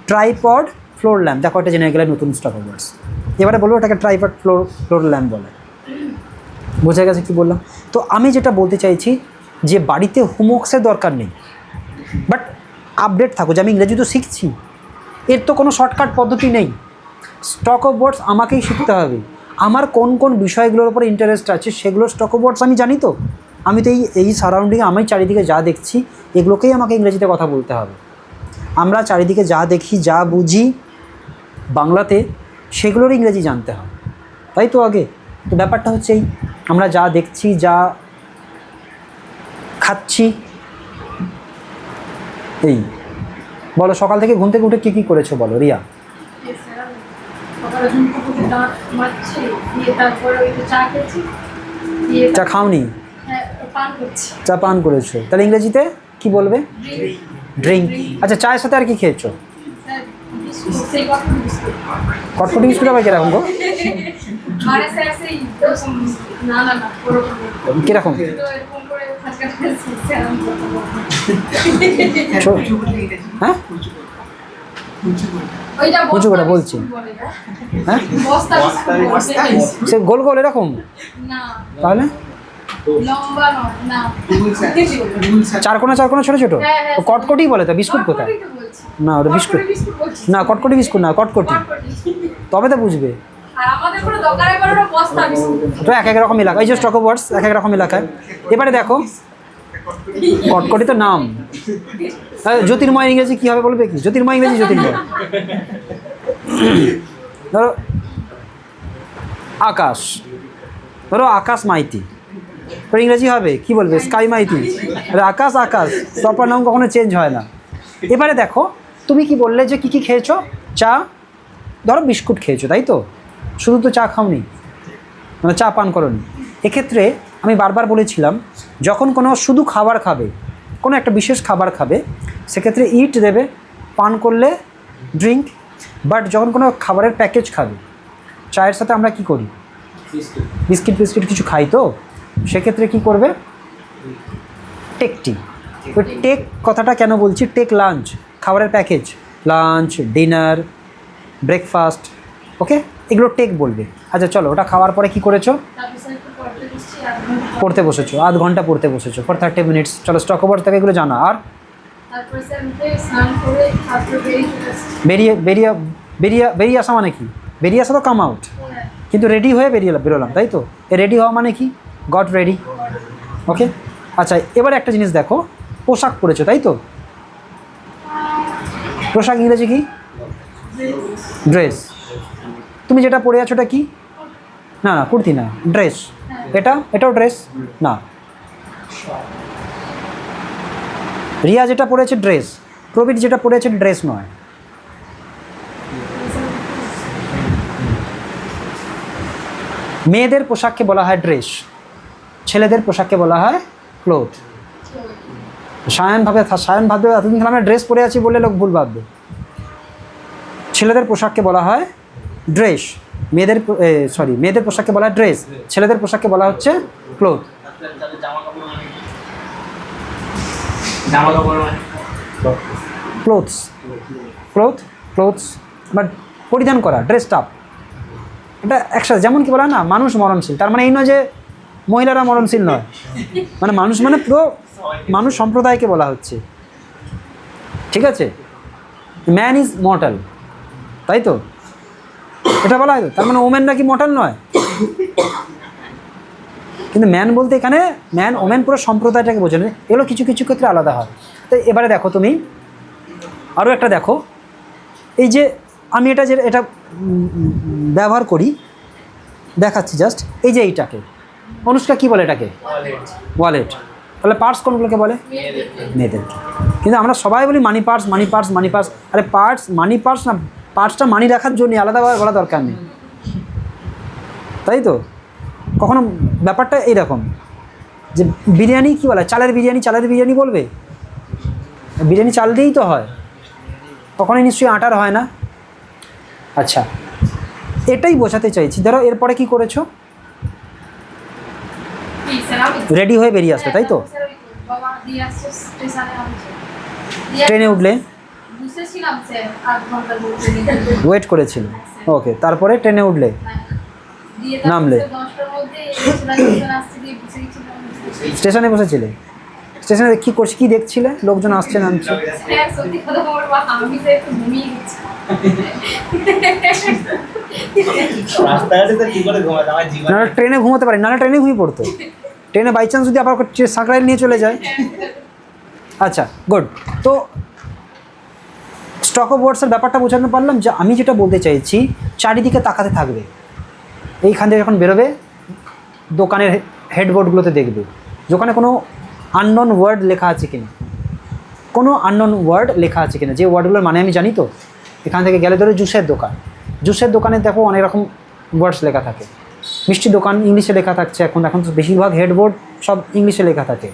Tripod, floor lamp. দেখো এটা জেনে গেলে নতুন স্টক ওয়ার্ডস। এবারে বলবো এটাকে ট্রাইপড, ফ্লোর ল্যাম্প বলে। বোঝা গেছে কি বললাম? তো আমি যেটা বলতে চাইছি যে বাড়িতে হোমওয়ার্কসের দরকার নেই, বাট আপডেট থাকো যে আমি ইংরেজি তো শিখছি, এর তো কোনো শর্টকাট পদ্ধতি নেই। স্টক অফ ওয়ার্ডস আমাকেই শিখতে হবে। আমার কোন কোন বিষয়গুলোর উপর ইন্টারেস্ট আছে সেগুলোর স্টক অফ ওয়ার্ডস আমি জানি, তো আমি তো এই সারাউন্ডিংয়ে আমি চারিদিকে যা দেখছি এগুলোকেই আমাকে ইংরেজিতে কথা বলতে হবে। আমরা চারিদিকে যা দেখি, যা বুঝি বাংলাতে, সেগুলোর ইংরেজি জানতে হবে, তাই তো আগে। তো ব্যাপারটা হচ্ছে এই, আমরা যা দেখছি, যা খাচ্ছি, এই বলো সকাল থেকে ঘুম থেকে উঠে কী কী করেছো বলো রিয়া? চা খাওনি? চা পান করেছো, তাহলে ইংরেজিতে কি বলবে? ড্রিঙ্ক। আচ্ছা, চায়ের সাথে আর কি খেয়েছো? কটকটি বিস্কুট আবার কিরকম গো? কিরকম? হ্যাঁ, উঁচু করে বলছি। হ্যাঁ, সে গোল গোল এরকম, তাহলে চারকোনা চারকোনা ছোটো ছোটো, কটকটি বলে তো। বিস্কুট কোথায়? না ওটা বিস্কুট না, কটকটি বিস্কুট না, কটকটি। তবে তো বুঝবে। তো এক এক রকম এলাকা, এই যে স্টক অফ ওয়ার্ডস এক এক রকম এলাকায়। এবারে দেখো, কটকটি তো নাম। জ্যোতির্ময় ইংরেজি কী হবে বলবে কি? জ্যোতির্ময় ইংরেজি জ্যোতির্ময়। ধরো আকাশ, ধরো আকাশ মাইতি, তোর ইংরেজি হবে কি বলবে? স্কাই মাইতি। আকাশ, আকাশ প্রপার নাম কখনো চেঞ্জ হয় না। এবারে দেখো, তুমি কি বললে যে কী কী খেয়েছো? চা, ধরো বিস্কুট খেয়েছো, তাই তো? শুধু তো চা খাওনি, মানে চা পান করোনি। এক্ষেত্রে আমি বারবার বলেছিলাম, যখন কোনো শুধু খাবার খাবে, কোনো একটা বিশেষ খাবার খাবে, সেক্ষেত্রে ইট দেবে, পান করলে ড্রিঙ্ক। বাট যখন কোনো খাবারের প্যাকেজ খাবে, চায়ের সাথে আমরা কি করি? বিস্কিট ফিস্কিট কিছু খাই, তো সেক্ষেত্রে কি করবে? টেকটি। ওই টেক কথাটা কেন বলছি? টেক লাঞ্চ, খাবারের প্যাকেজ, লাঞ্চ, ডিনার, ব্রেকফাস্ট। ওকে, এগুলো টেক বলবে। আচ্ছা চলো, ওটা খাওয়ার পরে কি করেছো? পড়তে বসেছো, আধ ঘন্টা পড়তে বসেছো ফর 30 মিনিটস। চলো স্টক ওভার থেকে এগুলো জানা। আর বেরিয়ে বেরিয়ে বেরিয়ে বেরিয়ে আসা মানে কি? বেরিয়ে আসা তো কাম আউট, কিন্তু রেডি হয়ে বেরোলাম, তাই তো? রেডি হওয়া মানে কি? Goat ready. ওকে, আচ্ছা এবার একটা জিনিস দেখো, পোশাক পরেছো, তাই তো? পোশাক ইংরেজি কি? ড্রেস। তুমি যেটা পরে আছো ওটা কি? না না, কুর্তি না, ড্রেস। এটাও ড্রেস না। রিয়া যেটা পরেছে ড্রেস, প্রবীর যেটা পরেছে ড্রেস নয়। মেয়েদের পোশাককে বলা হয় ড্রেস, ছেলেদের পোশাককে বলা হয় ক্লোথ। সায়ন ভাববে এতদিন আমরা ড্রেস পরে আছি বলে লোক ভুল ভাববে। ছেলেদের পোশাককে বলা হয় ড্রেস, মেয়েদের পোশাককে বলা হয় ড্রেস, ছেলেদের পোশাককে বলা হচ্ছে ক্লোথ। ক্লোথস ক্লোথস বাট পরিধান করা, ড্রেসড আপ, এটা একসাথে। যেমন কি বলা না, মানুষ মরণশীল, তার মানে এই নয় যে মহিলারা মরণশীল নয়, মানে মানুষ মানে পুরো মানুষ সম্প্রদায়কে বলা হচ্ছে, ঠিক আছে? ম্যান ইজ মর্টাল, তাই তো? এটা বলা হয় তো, তার মানে ওমেন নাকি মর্টাল নয়? কিন্তু ম্যান বলতে এখানে ম্যান ওমেন পুরো সম্প্রদায়টাকে বোঝানো, এগুলো কিছু কিছু ক্ষেত্রে আলাদা হয়। তো এবারে দেখো তুমি আরও একটা দেখো, এই যে আমি এটা ব্যবহার করি, দেখাচ্ছি জাস্ট। এই যে এইটাকে অনুষ্কা কি বলে? এটাকে ওয়ালেট। তাহলে পার্স কোনগুলোকে বলে? মেয়েদেরকে। কিন্তু আমরা সবাই বলি money purse, money purse, money purse. আরে পার্স মানি পার্স না, পার্সটা মানি রাখার জন্য আলাদাভাবে বলা দরকার নেই, তাই তো? কখনো ব্যাপারটা এইরকম যে বিরিয়ানি কী বলে? চালের বিরিয়ানি বলবে? বিরিয়ানি চাল দিয়েই তো হয়, কখনোই নিশ্চয়ই আটার হয় না। আচ্ছা, এটাই বোঝাতে চাইছি। ধরো এরপরে কি করেছো? রেডি হয়ে বেরিয়ে আসবে, তাই তো? ট্রেনে উঠলে ওয়েট করেছিল, ওকে। তারপরে ট্রেনে উঠলে, নামলে, স্টেশনে বসেছিলে। স্টেশনে কী করছি, কী দেখছিলে? লোকজন আসছে নামছে। না ট্রেনে ঘুমোতে পারি, নাহলে ট্রেনে ঘুমিয়ে পড়তো। ট্রেনে বাই চান্স যদি আবার সাঁকড়াইল নিয়ে চলে যায়। আচ্ছা গুড। তো স্টক অফ ওয়ার্ডসের ব্যাপারটা বোঝাতে পারলাম যে আমি যেটা বলতে চাইছি, চারিদিকে তাকাতে থাকবে। এইখান থেকে যখন বেরোবে দোকানের হেডবোর্ডগুলোতে দেখবে দোকানে কোনো আননোন ওয়ার্ড লেখা আছে কিনা, কোনো আননোন ওয়ার্ড লেখা আছে কিনা। যে ওয়ার্ডগুলোর মানে আমি জানি তো, এখান থেকে গেলে ধরো জুসের দোকানে দেখো অনেক রকম ওয়ার্ডস লেখা থাকে। মিষ্টি দোকান ইংলিশে লেখা থাকছে, এখন তো বেশিরভাগ হেডবোর্ড সব ইংলিশে লেখা থাকে।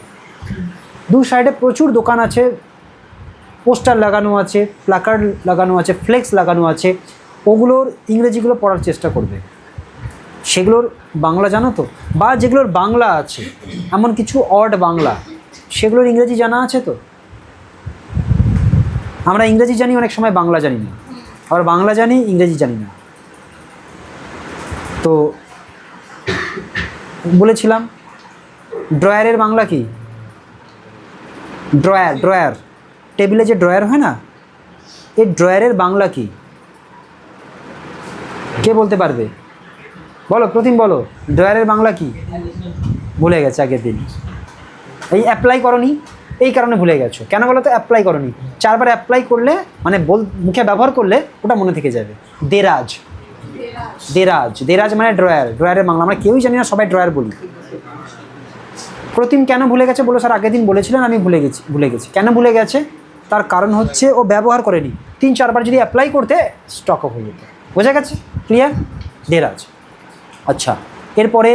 দু সাইডে প্রচুর দোকান আছে, পোস্টার লাগানো আছে, প্ল্যাকার্ড লাগানো আছে, ফ্লেক্স লাগানো আছে। ওগুলোর ইংরেজিগুলো পড়ার চেষ্টা করবে। সেগুলোর বাংলা জানো তো? বা যেগুলোর বাংলা আছে, এমন কিছু অড বাংলা, সেগুলোর ইংরেজি জানা আছে তো? আমরা ইংরেজি জানি, অনেক সময় বাংলা জানি না, আবার বাংলা জানি ইংরেজি জানি না। তো বলেছিলাম ড্রয়ারের বাংলা কি? ড্রয়ার। টেবিলে যে ড্রয়ার হয় না, এই ড্রয়ারের বাংলা কি? কে বলতে পারবে? বলো প্রতিম, বলো ড্রয়ারের বাংলা কি? ভুলে গেছে আগের দিন। এই অ্যাপ্লাই করনি, এই কারণে ভুলে গেছো। কেন বলো তো? অ্যাপ্লাই করনি। 4 বার অ্যাপ্লাই করলে, মানে মুখে ব্যবহার করলে ওটা মনে থেকে যাবে। দেরাজ মানে ড্রয়ারের বাংলা আমরা কেউই জানি না, সবাই ড্রয়ার বলি। প্রতিম কেন ভুলে গেছে বলো? স্যার আগের দিন বলেছিলেন, আমি ভুলে গেছি। কেন ভুলে গেছে? তার কারণ হচ্ছে ও ব্যবহার করেনি। 3-4 বার যদি অ্যাপ্লাই করতে স্টক অফ হয়ে যেত। বোঝা গেছে? ক্লিয়ার? দেরাজ। আচ্ছা, এরপরে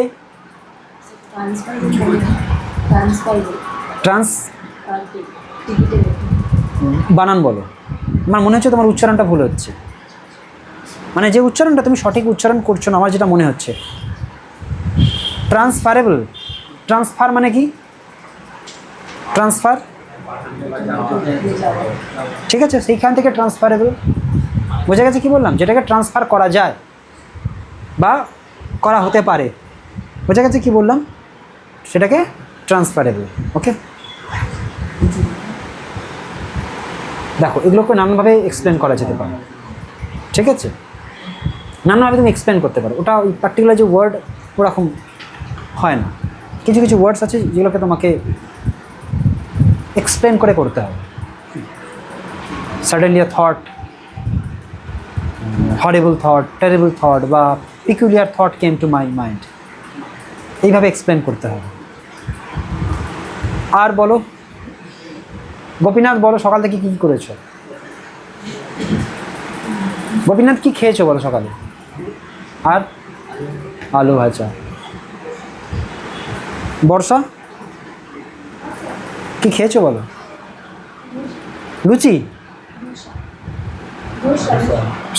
বানান বলো। আমার মনে হচ্ছে তোমার উচ্চারণটা ভুল হচ্ছে, মানে যে উচ্চারণটা তুমি সঠিক উচ্চারণ করছো না, আমার যেটা মনে হচ্ছে। ট্রান্সফার মানে কি? ট্রান্সফার, ঠিক আছে, সেইখান থেকে ট্রান্সফারেবল। বোঝা গেছে কি বললাম? যেটাকে ট্রান্সফার করা যায়। বা করা হতে পারে। বোঝা গেছে কি বললাম? সেটাকে ট্রান্সফারেবল। ওকে, দেখো এগুলোকে নানানভাবে এক্সপ্লেন করা যেতে পারে, ঠিক আছে? নানানভাবে তুমি এক্সপ্লেন করতে পারো। ওটা ওই পার্টিকুলার যে ওয়ার্ড ওরকম হয় না, কিছু কিছু ওয়ার্ডস আছে যেগুলোকে তোমাকে এক্সপ্লেন করে করতে হবে। Suddenly a thought, horrible thought, terrible thought বা peculiar thought came to my mind, এইভাবে এক্সপ্লেন করতে হবে। আর বলো গোপীনাথ, বলো সকাল থেকে কী কী করেছো? গোপীনাথ কি খেয়েছো বলো সকালে? আর আলু ভাজা। বর্ষা কি খেয়েছো বলো? লুচি,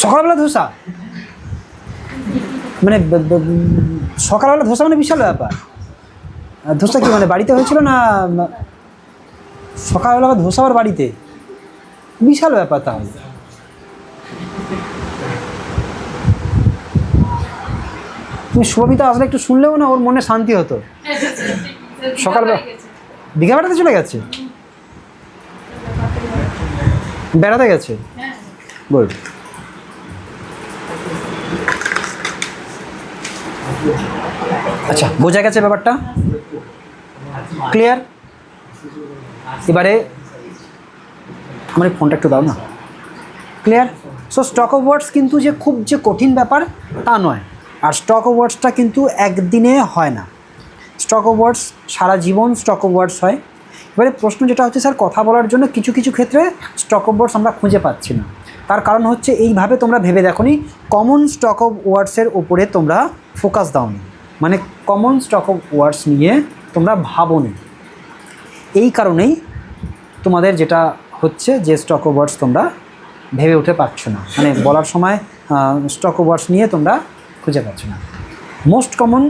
সকালবেলা ধোসা, মানে সকালবেলা ধোসা মানে বিশাল ব্যাপার। ধোসা কি মানে বাড়িতে হয়েছিল না সকালবেলা ধোসা আবার বাড়িতে? বিশাল ব্যাপার। তাহলে তুমি শুভমিতা আসলে একটু শুনলেও না ওর মনে শান্তি হতো। সকালবেলা দীঘা বেড়াতে চলে গেছে, বেড়াতে গেছে বল। আচ্ছা, বোঝা গেছে ব্যাপারটা? ক্লিয়ার? এবারে আমার ফোনটা একটু দাও না। ক্লিয়ার? সো স্টক অফ ওয়ার্ডস কিন্তু যে খুব যে কঠিন ব্যাপার তা নয়। আর স্টক অফ ওয়ার্ডসটা কিন্তু একদিনে হয় না। স্টক অফ ওয়ার্ডস সারা জীবন স্টক অফ ওয়ার্ডস হয়। এবারে প্রশ্ন যেটা হচ্ছে, স্যার কথা বলার জন্য কিছু কিছু ক্ষেত্রে স্টক অফ ওয়ার্ডস আমরা খুঁজে পাচ্ছি না। তার কারণ হচ্ছে এইভাবে তোমরা ভেবে দেখোনি, কমন স্টক অফ ওয়ার্ডসের ওপরে তোমরা ফোকাস দাওনি, মানে কমন স্টক অফ ওয়ার্ডস নিয়ে তোমরা ভাবোনি। এই কারণেই তোমাদের যেটা হচ্ছে যে স্টক অফ ওয়ার্ডস তোমরা ভেবে উঠে পারছো না, মানে বলার সময় স্টক অফ ওয়ার্ডস নিয়ে তোমরা খুঁজে পাচ্ছ না। মোস্ট কমন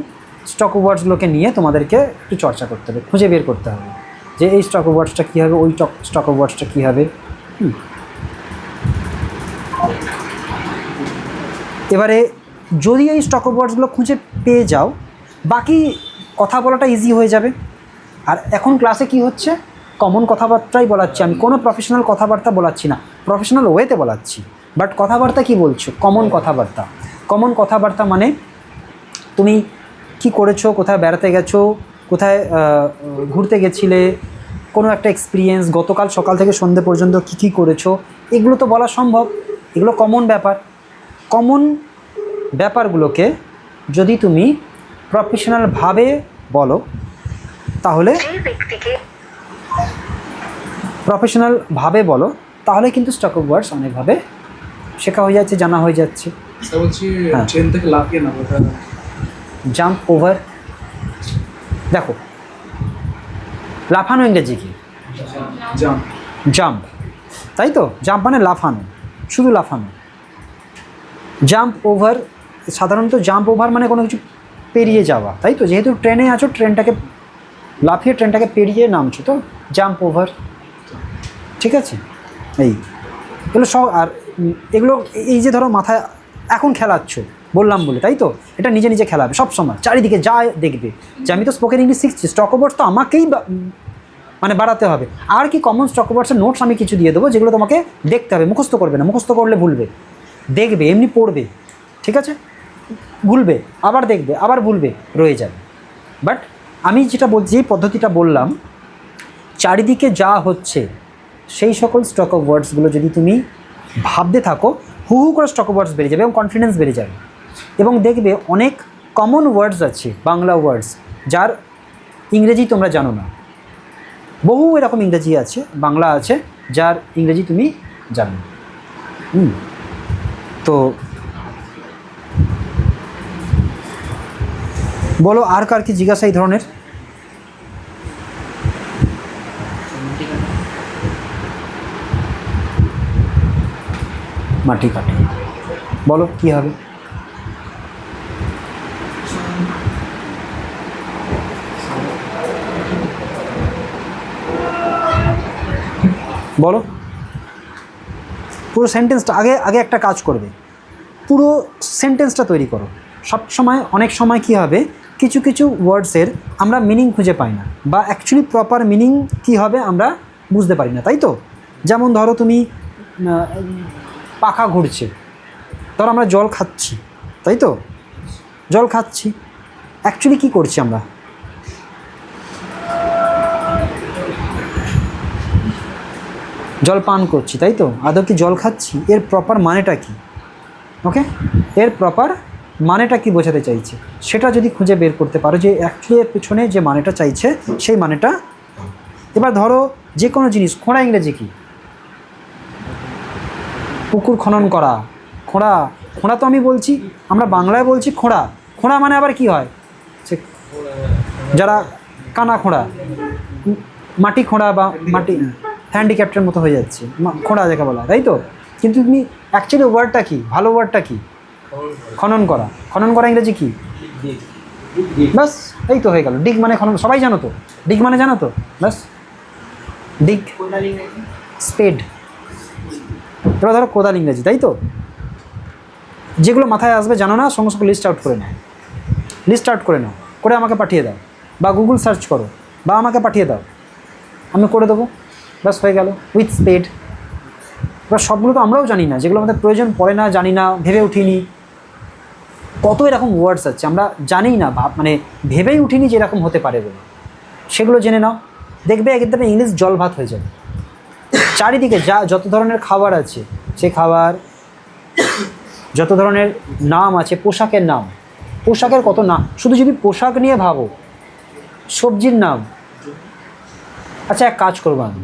স্টক অফ ওয়ার্ডসগুলোকে নিয়ে তোমাদেরকে একটু চর্চা করতে হবে, খুঁজে বের করতে হবে যে এই স্টক অফ ওয়ার্ডসটা কী হবে, ওই স্টক অফ ওয়ার্ডসটা কী হবে। এবারে যদি এই স্টক অফ ওয়ার্ডসগুলো খুঁজে পেয়ে যাও, বাকি কথা বলাটা ইজি হয়ে যাবে। আর এখন ক্লাসে কি হচ্ছে, কমন কথাবার্তাই বলাচ্ছি আমি, কোনো প্রফেশনাল কথাবার্তা বলাচ্ছি না, প্রফেশনাল ওয়েতে বলাচ্ছি। বাট কথাবার্তা কি বলছো? কমন কথাবার্তা। কমন কথাবার্তা মানে তুমি কি করেছো, কোথায় বেড়াতে গেছো, কোথায় ঘুরতে গেছিলে, কোনো একটা এক্সপিরিয়েন্স, গতকাল সকাল থেকে সন্ধ্যে পর্যন্ত কী কী করেছো, এগুলো তো বলা সম্ভব। এগুলো কমন ব্যাপার। কমন ব্যাপারগুলোকে যদি তুমি প্রফেশনালভাবে বলো তাহলে তাহলে কিন্তু স্টক অফ ওয়ার্ডস অনেকভাবে শেখা হয়ে যাচ্ছে, জানা হয়ে যাচ্ছে। ট্রেন থেকে লাফিয়ে না, জাম্প ওভার। দেখো লাফানো ইংরেজি কি? জাম্প, তাই তো? জাম্প মানে লাফানো, শুধু লাফানো। জাম্প ওভার, সাধারণত জাম্প ওভার মানে কোনো কিছু পেরিয়ে যাওয়া, তাই তো? যেহেতু ট্রেনে আছো, ট্রেনটাকে লাফিয়ে ট্রেনটাকে পেরিয়ে নামছো, তো জাম্প ওভার, ঠিক আছে? এগুলো সব। আর এগুলো এই যে ধরো মাথায় এখন খেলাচ্ছ বললাম বলে, তাই তো? এটা নিজে নিজে খেলাবে সব সময়, চারিদিকে যা দেখবে যে আমি তো স্পোকেন ইংলিশ শিখছি, স্টক অফ ওয়ার্ডস তো আমাকেই মানে বাড়াতে হবে। আর কি কমন স্টক অফ ওয়ার্ডসের নোটস আমি কিছু দিয়ে দেবো, যেগুলো তোমাকে দেখতে হবে, মুখস্থ করবে না, মুখস্থ করলে ভুলবে। দেখবে, এমনি পড়বে, ঠিক আছে? ভুলবে, আবার দেখবে, আবার ভুলবে, রয়ে যাবে। বাট আমি যেটা বলছি, যে পদ্ধতিটা বললাম, চারিদিকে যা হচ্ছে সেই সকল স্টক অফ ওয়ার্ডসগুলো যদি তুমি ভাবতে থাকো, হু হু করে স্টক অফ ওয়ার্ডস বেড়ে যাবে এবং কনফিডেন্স বেড়ে যাবে। এবং দেখবে অনেক কমন ওয়ার্ডস আছে, বাংলা ওয়ার্ডস, যার ইংরেজি তোমরা জানো না। বহু এরকম ইংরেজি আছে, বাংলা আছে, যার ইংরেজি তুমি জানো না। তো বলো আর কার কি জিজ্ঞাসা এই ধরনের? মাটি কাটে, বলো কি হবে? বলো পুরো সেন্টেন্সটা আগে একটা কাজ করবে, পুরো সেন্টেন্সটা তৈরি করো, সব সময় অনেক সময় কি হবে, কিছু কিছু ওয়ার্ডসের আমরা মিনিং খুঁজে পাই না, বা অ্যাকচুয়ালি প্রপার মিনিং কি হবে আমরা বুঝতে পারি না, তাই তো? যেমন ধরো তুমি পাখা ঘুরছে, ধরো আমরা জল খাচ্ছি, তাই তো? জল খাচ্ছি, অ্যাকচুয়ালি কী করছি আমরা? জল পান করছি, তাই তো? আদৌ কি জল খাচ্ছি? এর প্রপার মানেটা কি? ওকে, এর প্রপার মানেটা কি বোঝাতে চাইছে সেটা যদি খুঁজে বের করতে পারো যে অ্যাকচুয়ালি এর পিছনে যে মানেটা চাইছে সেই মানেটা। এবার ধরো যে কোনো জিনিস, খোঁড়া ইংরেজি কি? পুকুর খনন করা, খোঁড়া। খোঁড়া তো আমি বলছি, আমরা বাংলায় বলছি খোঁড়া। খোঁড়া মানে আবার কি হয়, সে যারা কানা খোঁড়া, মাটি খোঁড়া বা মাটি হ্যান্ডিক্যাপ্টের মতো হয়ে যাচ্ছে, খোঁড়া যাকে বলা, তাই তো? কিন্তু তুমি অ্যাকচুয়ালি ওয়ার্ডটা কি, ভালো ওয়ার্ডটা কি? খনন করা। খনন করা ইংরেজি কি? ব্যাস, এই তো হয়ে গেল। ডিগ মানে খনন, সবাই জানো তো? ডিগ মানে জানো তো? ব্যাস, ডিগ। স্পেড। এবার ধরো কোদাল ইংরেজি, তাই তো? যেগুলো মাথায় আসবে জানো না সমস্ত লিস্ট আউট করে নাও, লিস্ট আউট করে নাও, করে আমাকে পাঠিয়ে দাও, বা গুগল সার্চ করো, বা আমাকে পাঠিয়ে দাও, আমি করে দেবো। ব্যাস হয়ে গেল, উইথ স্পেড। এবার সবগুলো তো আমরাও জানি না, যেগুলো আমাদের প্রয়োজন পড়ে না, জানি না, ভেবে উঠিনি। কত এরকম ওয়ার্ডস আছে আমরা জানি না, মানে ভেবেই উঠিনি যে এরকম হতে পারে বলে। সেগুলো জেনে নাও, দেখবে একদম ইংলিশ জল ভাত হয়ে যাবে। চারিদিকে যত ধরনের খাবার আছে, সে খাবার, যত ধরনের নাম আছে, পোশাকের নাম, পোশাকের কত নাম, শুধু যদি পোশাক নিয়ে ভাবো, সবজির নাম। আচ্ছা, এক কাজ করবো আমি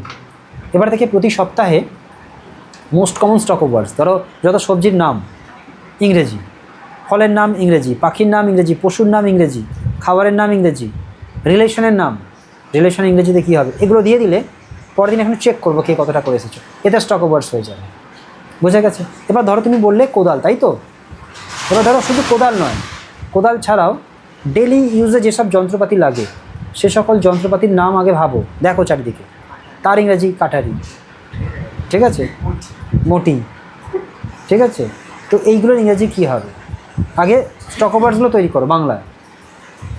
এবার থেকে প্রতি সপ্তাহে মোস্ট কমন স্টক অফ ওয়ার্ডস, ধরো যত সবজির নাম ইংরেজি, ফলের নাম ইংরেজি, পাখির নাম ইংরেজি, পশুর নাম ইংরেজি, খাবারের নাম ইংরেজি, রিলেশনের নাম, রিলেশন ইংরেজিতে কী হবে, এগুলো দিয়ে দিলে পরের দিন এখন চেক করবো কে কতটা করে এসেছো, এতে স্টক অফ ওয়ার্ডস হয়ে যাবে। বোঝা গেছে? এবার ধরো তুমি বললে কোদাল, তাই তো? এবার ধরো শুধু কোদাল নয়, কোদাল ছাড়াও ডেলি ইউজে যেসব যন্ত্রপাতি লাগে সে সকল যন্ত্রপাতির নাম আগে ভাবো, দেখো চারিদিকে। তার ইংরেজি কাটারি, ঠিক আছে? মটি, ঠিক আছে? তো এইগুলোর ইংরেজি কী হবে? আগে স্টক অফ ওয়ার্ডসগুলো তৈরি করো বাংলায়।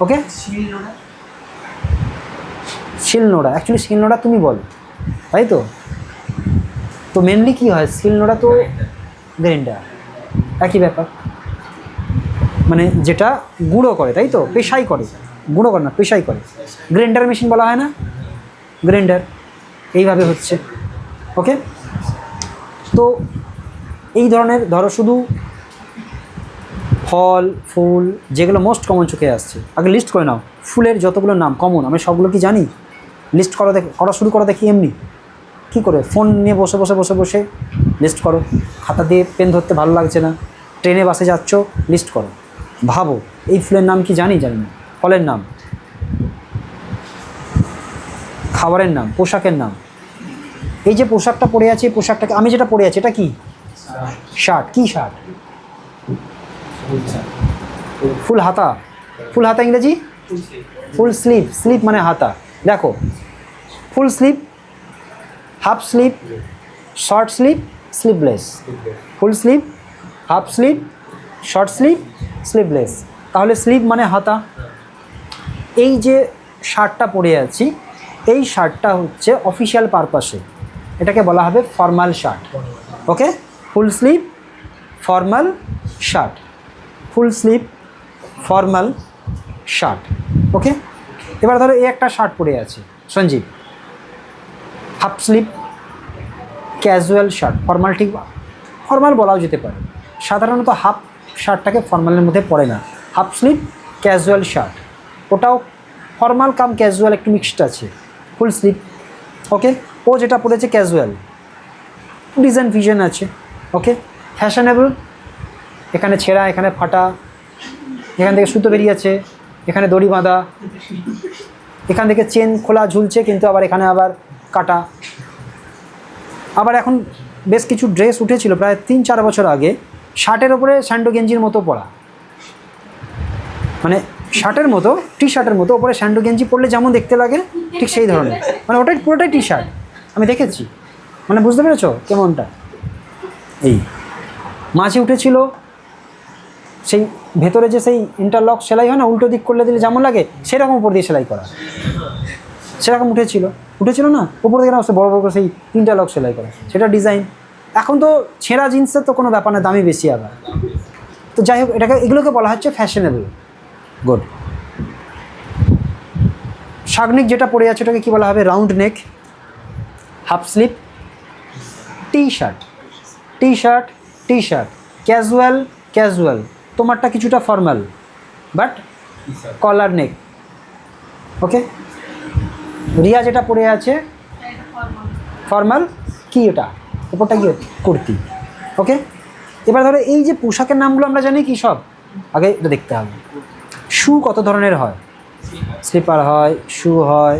ওকে, শিলনোড়া, অ্যাকচুয়ালি শিলনোড়া তুমি বলো, তাই তো? তো মেনলি কী হয়, শিলনোড়া তো গ্রাইন্ডার, একই ব্যাপার, মানে যেটা গুঁড়ো করে, তাই তো? পেশাই করে, গুঁড়ো করে না, পেশাই করে। গ্রাইন্ডার মেশিন বলা হয় না, গ্রাইন্ডার। এইভাবে হচ্ছে। ওকে, তো এই ধরনের ধরো শুধু ফল ফুল যেগুলো মোস্ট কমন চোখে আসছে আগে লিস্ট করে নাও। ফুলের যতগুলো নাম কমন, আমি সবগুলো কি জানি? লিস্ট করা শুরু করো দেখি। এমনি কী করে? ফোন নিয়ে বসে বসে বসে বসে লিস্ট করো, খাতা দিয়ে পেন ধরতে ভালো লাগছে না, ট্রেনে বাসে যাচ্ছ, লিস্ট করো, ভাবো এই ফুলের নাম কি জানি, জানি না। ফলের নাম, খাবারের নাম, পোশাকের নাম। এই যে পোশাকটা পরে আছে, পোশাকটাকে আমি যেটা পরে আছি এটা কি? শার্ট। কি শার্ট? ফুল হাতা। ফুল হাতা ইংরেজি ফুল স্লিভ। স্লিভ মানে হাতা। দেখো, full sleeve, half sleeve, short sleeve, sleeveless. Full sleeve, half sleeve, short sleeve, sleeveless. তাহলে স্লিভ মানে হাতা। এই যে শার্টটা পরে আছি, এই শার্টটা হচ্ছে অফিসিয়াল পারপাসে, এটাকে বলা হবে formal shirt. Okay, full sleeve formal shirt, full sleeve formal shirt. Okay, এবার ধরো এই একটা শার্ট পরে আছে Sanjeev, half sleeve casual shirt. Formal বলাও যেতে পারে, সাধারণত হাফ শার্টটাকে ফর্মালের মধ্যে পড়ে না। হাফ স্লিভ ক্যাজুয়াল শার্ট, ওটাও ফর্মাল কাম ক্যাজুয়াল একটু মিক্সড আছে। Full sleeve. ওকে, ও যেটা পড়েছে ক্যাজুয়াল, ডিজাইন ভিজন আছে। ওকে, ফ্যাশনেবল, এখানে ছেঁড়া, এখানে ফাটা, এখান থেকে সুতো বেরিয়েছে, এখানে দড়ি বাঁধা, এখান থেকে চেন খোলা ঝুলছে, কিন্তু আবার এখানে আবার কাটা। আবার এখন বেশ কিছু ড্রেস উঠেছিল প্রায় 3-4 বছর আগে, শার্টের ওপরে স্যান্ডো গেঞ্জির মতো পরা, মানে শার্টের মতো, টি শার্টের মতো ওপরে স্যান্ডো গেঞ্জি পরলে যেমন দেখতে লাগে ঠিক সেই ধরনের, মানে ওটাই পুরোটাই টি শার্ট। আমি দেখেছি, মানে বুঝতে পেরেছো কেমনটা? এই মাঝে উঠেছিল সেই ভেতরে যে সেই ইন্টারলক সেলাই হয় না, উল্টো দিক করলে দিলে যেমন লাগে সেরকম উপর দিয়ে সেলাই করা, সেরকম উঠেছিল না, উপর দিকে বড় বড় করে সেই ইন্টারলক সেলাই করা, সেটা ডিজাইন। এখন তো ছেঁড়া জিন্সের তো কোনো ব্যাপার না, দামি বেশি আবার। তো যাই হোক, এগুলোকে বলা হচ্ছে ফ্যাশনেবল। গুড। শাগনিক যেটা পরে আছে ওটাকে কী বলা হবে? Round neck, half slip, T shirt, casual, তোমারটা কিছুটা ফর্মাল বাট কলার নেক। ওকে। রিয়া যেটা পরে আছে ফর্মাল, কি এটা উপরটা কি কুর্তি। ওকে। এবার ধরো এই যে পোশাকের নামগুলো আমরা জানি কি সব, আগে এটা দেখতে হবে। শু কত ধরনের হয়? স্লিপার হয়, শু হয়,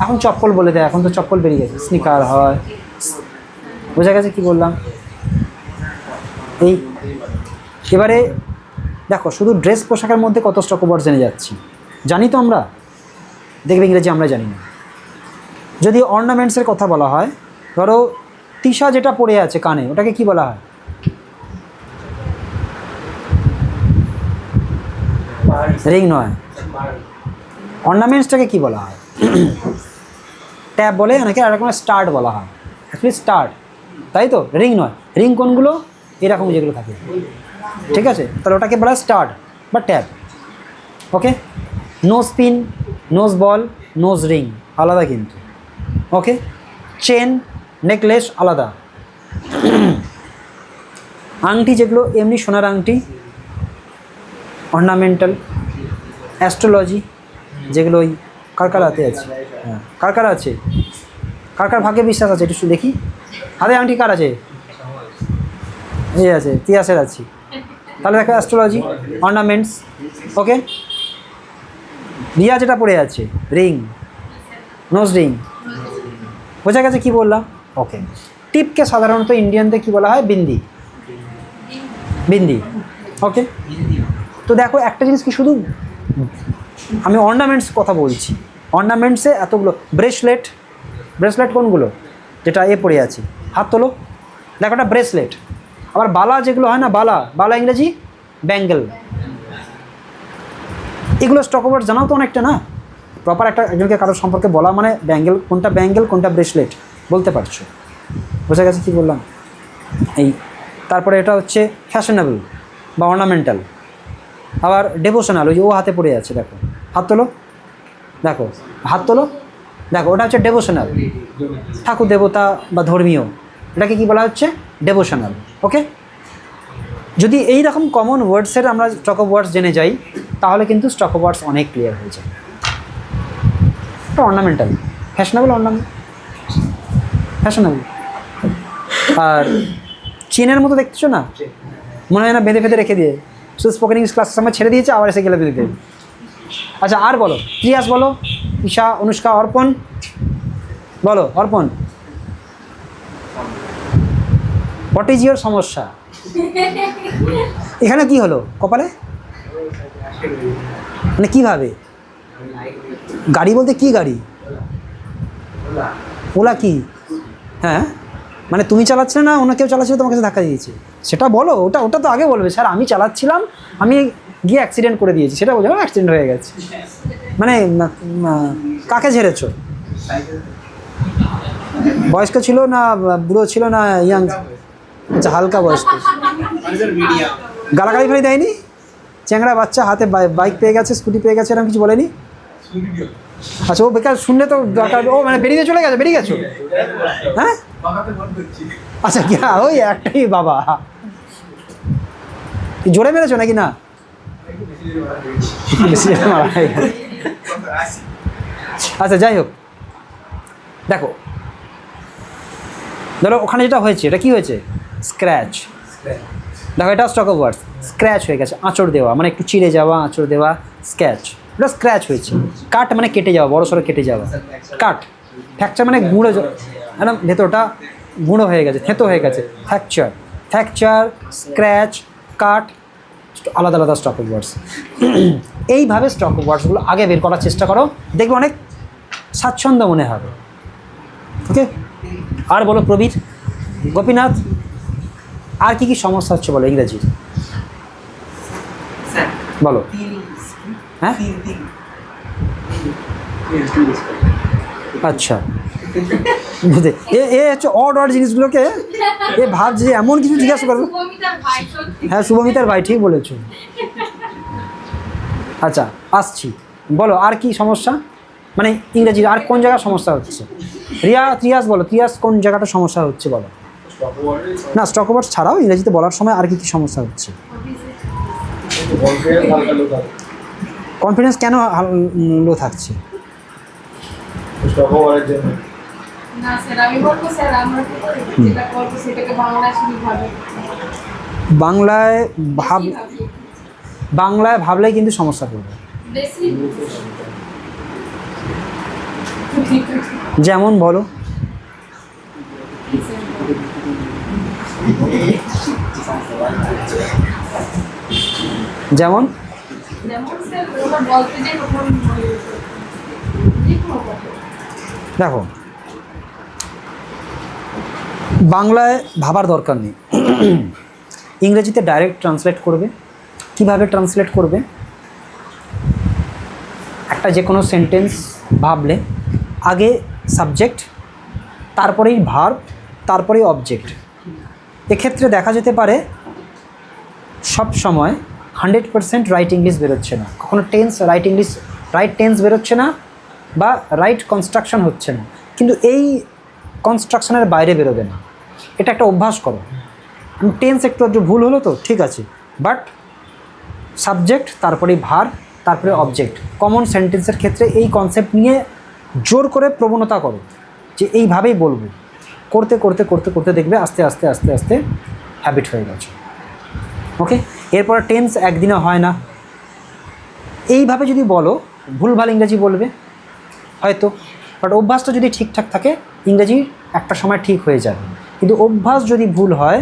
এখন চপ্পল বলে দেয়, এখন তো চপ্পল বেরিয়ে গেছে, স্নিকার হয়। বোঝা গেছে কি বললাম? এই এবারে দেখো, শুধু ড্রেস পোশাকের মধ্যে কত স্টক ওভার জেনে যাচ্ছি, জানি তো আমরা, দেখবে ইংরেজি আমরা জানি না। যদি অর্নামেন্টসের কথা বলা হয়, ধরো তিশা যেটা পরে আছে কানে, ওটাকে কি বলা হয়? রিং নয়। অর্নামেন্টসটাকে কি বলা হয়? ট্যাব বলে, অনেকে আর রকমের স্টার্ট বলা হয়, অ্যাকচুয়ালি স্টার্ট, তাই তো? রিং নয়। রিং কোনগুলো? এরকম যেগুলো থাকে, ঠিক আছে, তাহলে ওটাকে বলা হয় স্টার্ট বা ট্যাব। ওকে। নোজ পিন, নোজ বল, নোজ রিং আলাদা কিন্তু। ওকে। চেন, নেকলেস আলাদা। আংটি যেগুলো এমনি সোনার আংটি অর্নামেন্টাল। অ্যাস্ট্রোলজি যেগুলো ওই কার হাতে আছে, হ্যাঁ কার আছে, কার ভাগ্যে বিশ্বাস আছে, একটু দেখি হাতে আংটি কার আছে? এই আছে, তিয়াসের আছি, তাহলে দেখো অ্যাস্ট্রোলজি, অর্নামেন্টস। ওকে। রিয়া যেটা পড়ে আছে রিং, নোজ রিং, বোঝা গেছে কি বললাম? ওকে। টিপকে সাধারণত ইন্ডিয়ানদের কী বলা হয়? বিন্দি। ওকে। তো দেখো একটা জিনিস কি, শুধু আমি অর্নামেন্টস কথা বলছি, অর্নামেন্টসে এতগুলো। ব্রেসলেট কোনগুলো? যেটা পড়ে আছে, হাত তোলো, দেখো একটা ব্রেসলেট। আবার বালা যেগুলো হয় না, বালা ইংরেজি ব্যাঙ্গেল। এগুলো স্টক ওভার জানাও তো অনেকটা না, প্রপার একজনকে কারোর সম্পর্কে বলা মানে ব্যাঙ্গেল কোনটা ব্রেসলেট বলতে পারছো। বোঝা গেছে কি বললাম? এই তারপরে এটা হচ্ছে ফ্যাশনেবল বা অর্নামেন্টাল। আবার ডেভোশনাল, ওই যে ও হাতে পড়ে আছে, দেখো হাত তোলো, দেখো ওটা হচ্ছে ডেভোশনাল, ঠাকুর দেবতা বা ধর্মীয়, এটাকে কি বলা হচ্ছে? ডেভোশনাল। ওকে। যদি এই রকম কমন ওয়ার্ডসের আমরা স্টক অফ ওয়ার্ডস জেনে যাই, তাহলে কিন্তু স্টক অফ ওয়ার্ডস অনেক ক্লিয়ার হয়ে যায়। এটা অর্নামেন্টাল, ফ্যাশনেবল। আর চেনের মতো দেখছো না, মনে হয় না বেঁধে রেখে দিয়ে, শুধু স্পোকেন ইংলিশ ক্লাসের সময় ছেড়ে দিয়েছে, আবার এসে গেলে বেঁধে। আচ্ছা আর বলো, প্রিয়াস বলো, ঈশা, অনুষ্কা, অর্পণ বলো। অর্পণ, হোয়াট ইজ ইয়োর সমস্যা? এখানে কি হলো কপালে, মানে কীভাবে? গাড়ি বলতে কি গাড়ি? ওলা কি? হ্যাঁ, মানে তুমি চালাচ্ছিলে না, অন্য কেউ চালাচ্ছিল, তোমার কাছে ধাক্কা দিয়েছে, সেটা বলো। ওটা তো আগে বলবে, স্যার আমি চালাচ্ছিলাম, আমি গিয়ে অ্যাক্সিডেন্ট করে দিয়েছি, সেটা বলছো অ্যাক্সিডেন্ট হয়ে গেছে। মানে কাকে ঝেড়েছো? বয়স্ক ছিল না বুড়ো ছিল না ইয়াং? আচ্ছা হালকা বয়স্ক। গালাগালি ফেলে দেয়নি? চ্যাংড়া বাচ্চা হাতে বাইক পেয়ে গেছে, স্কুটি পেয়ে গেছে, এরকম কিছু বলেনি? আচ্ছা ও বেকার শুনলে তো দরকার, ও মানে বেরিয়ে গেছো? হ্যাঁ আচ্ছা কি, ওই একটাই বাবা, জোরে মেরেছো নাকি? না আচ্ছা যাই হোক, দেখো ধরো ওখানে যেটা হয়েছে, এটা কি হয়েছে? স্ক্র্যাচ। দেখো এটা স্টক অফ ওয়ার্ডস, স্ক্র্যাচ হয়ে গেছে, আঁচড় দেওয়া মানে একটু চিড়ে যাওয়া, আঁচড় দেওয়া, স্ক্র্যাচ। এটা স্ক্র্যাচ হয়েছে। কাট মানে কেটে যাওয়া, বড় সড়ো কেটে যাওয়া। কাট। ফ্র্যাকচার মানে গুঁড়ো, একদম ভেতরটা গুঁড়ো হয়ে গেছে, থেঁতো হয়ে গেছে। ফ্র্যাকচার, স্ক্র্যাচ, কাট, আলাদা আলাদা স্টক অফ ওয়ার্ডস। এইভাবে স্টক অফ ওয়ার্ডসগুলো আগে বের করার চেষ্টা করো, দেখবে অনেক স্বাচ্ছন্দ্য মনে হবে। ওকে। আর বলো প্রবীর, গোপীনাথ, আর কি সমস্যা হচ্ছে বলো ইংরেজির? বলো। হ্যাঁ আচ্ছা, বুঝতে এ হচ্ছে অড অড জিনিসগুলোকে এ ভাবছে যে এমন কিছু জিজ্ঞাসা করবো। হ্যাঁ শুভমিতার ভাই, ঠিক বলেছো। আচ্ছা আসছি, বলো আর কি সমস্যা, মানে ইংরেজির আর কোন জায়গায় সমস্যা হচ্ছে? ত্রিয়াস বলো, ত্রিয়াস কোন জায়গাটা সমস্যা হচ্ছে বলো। না স্টক ওভার্স ছাড়াও ইংরেজিতে বলার সময় আর কি কি সমস্যা হচ্ছে? কনফিডেন্স কেন লো থাকছে? না স্যার, আমি বলবো স্যার আমরা যেটা করবো সেটাকে বাংলায় শুধু ভাবে, বাংলায় ভাব, বেশি ভাবি। বাংলায় ভাবলেই কিন্তু সমস্যা করবে। বেশি ঠিক আছে। যেমন বলো, যেমন যেমন স্যার ওরা বলতে যে কখন মনে হতো যে কোনো কথা। দেখো বাংলায় ভাবার দরকার নেই, ইংরেজিতে ডাইরেক্ট ট্রান্সলেট করবে। কিভাবে ট্রান্সলেট করবে? একটা যে কোনো সেন্টেন্স ভাবলে আগে সাবজেক্ট, তারপরেই ভার্ব, তারপরেই অবজেক্ট। এক্ষেত্রে দেখা যেতে পারে সব সময় 100% রাইট ইংলিশ বেরোচ্ছে না, কখনো tense right English, right tense বেরোচ্ছে না বা রাইট কনস্ট্রাকশন হচ্ছে না, কিন্তু এই কনস্ট্রাকশনের বাইরে বেরোবে না। এটা একটা অভ্যাস করো। টেন্স একটু ভুল হলো তো ঠিক আছে, বাট সাবজেক্ট তারপরে ভার্ব তারপরে অবজেক্ট। কমন সেন্টেন্সের ক্ষেত্রে এই কনসেপ্ট নিয়ে জোর করে প্রবণতা করো যে এইভাবেই বলবো। করতে করতে করতে করতে দেখবে আস্তে আস্তে আস্তে আস্তে হ্যাবিট হয়ে গেছে। ওকে, এরপর টেন্স একদিনে হয় না। এইভাবে যদি বলো ভুলভাল ইংরেজি বলবে হয়তো, বাট অভ্যাসটা যদি ঠিকঠাক থাকে ইংরেজি একটা সময় ঠিক হয়ে যাবে। কিন্তু অভ্যাস যদি ভুল হয়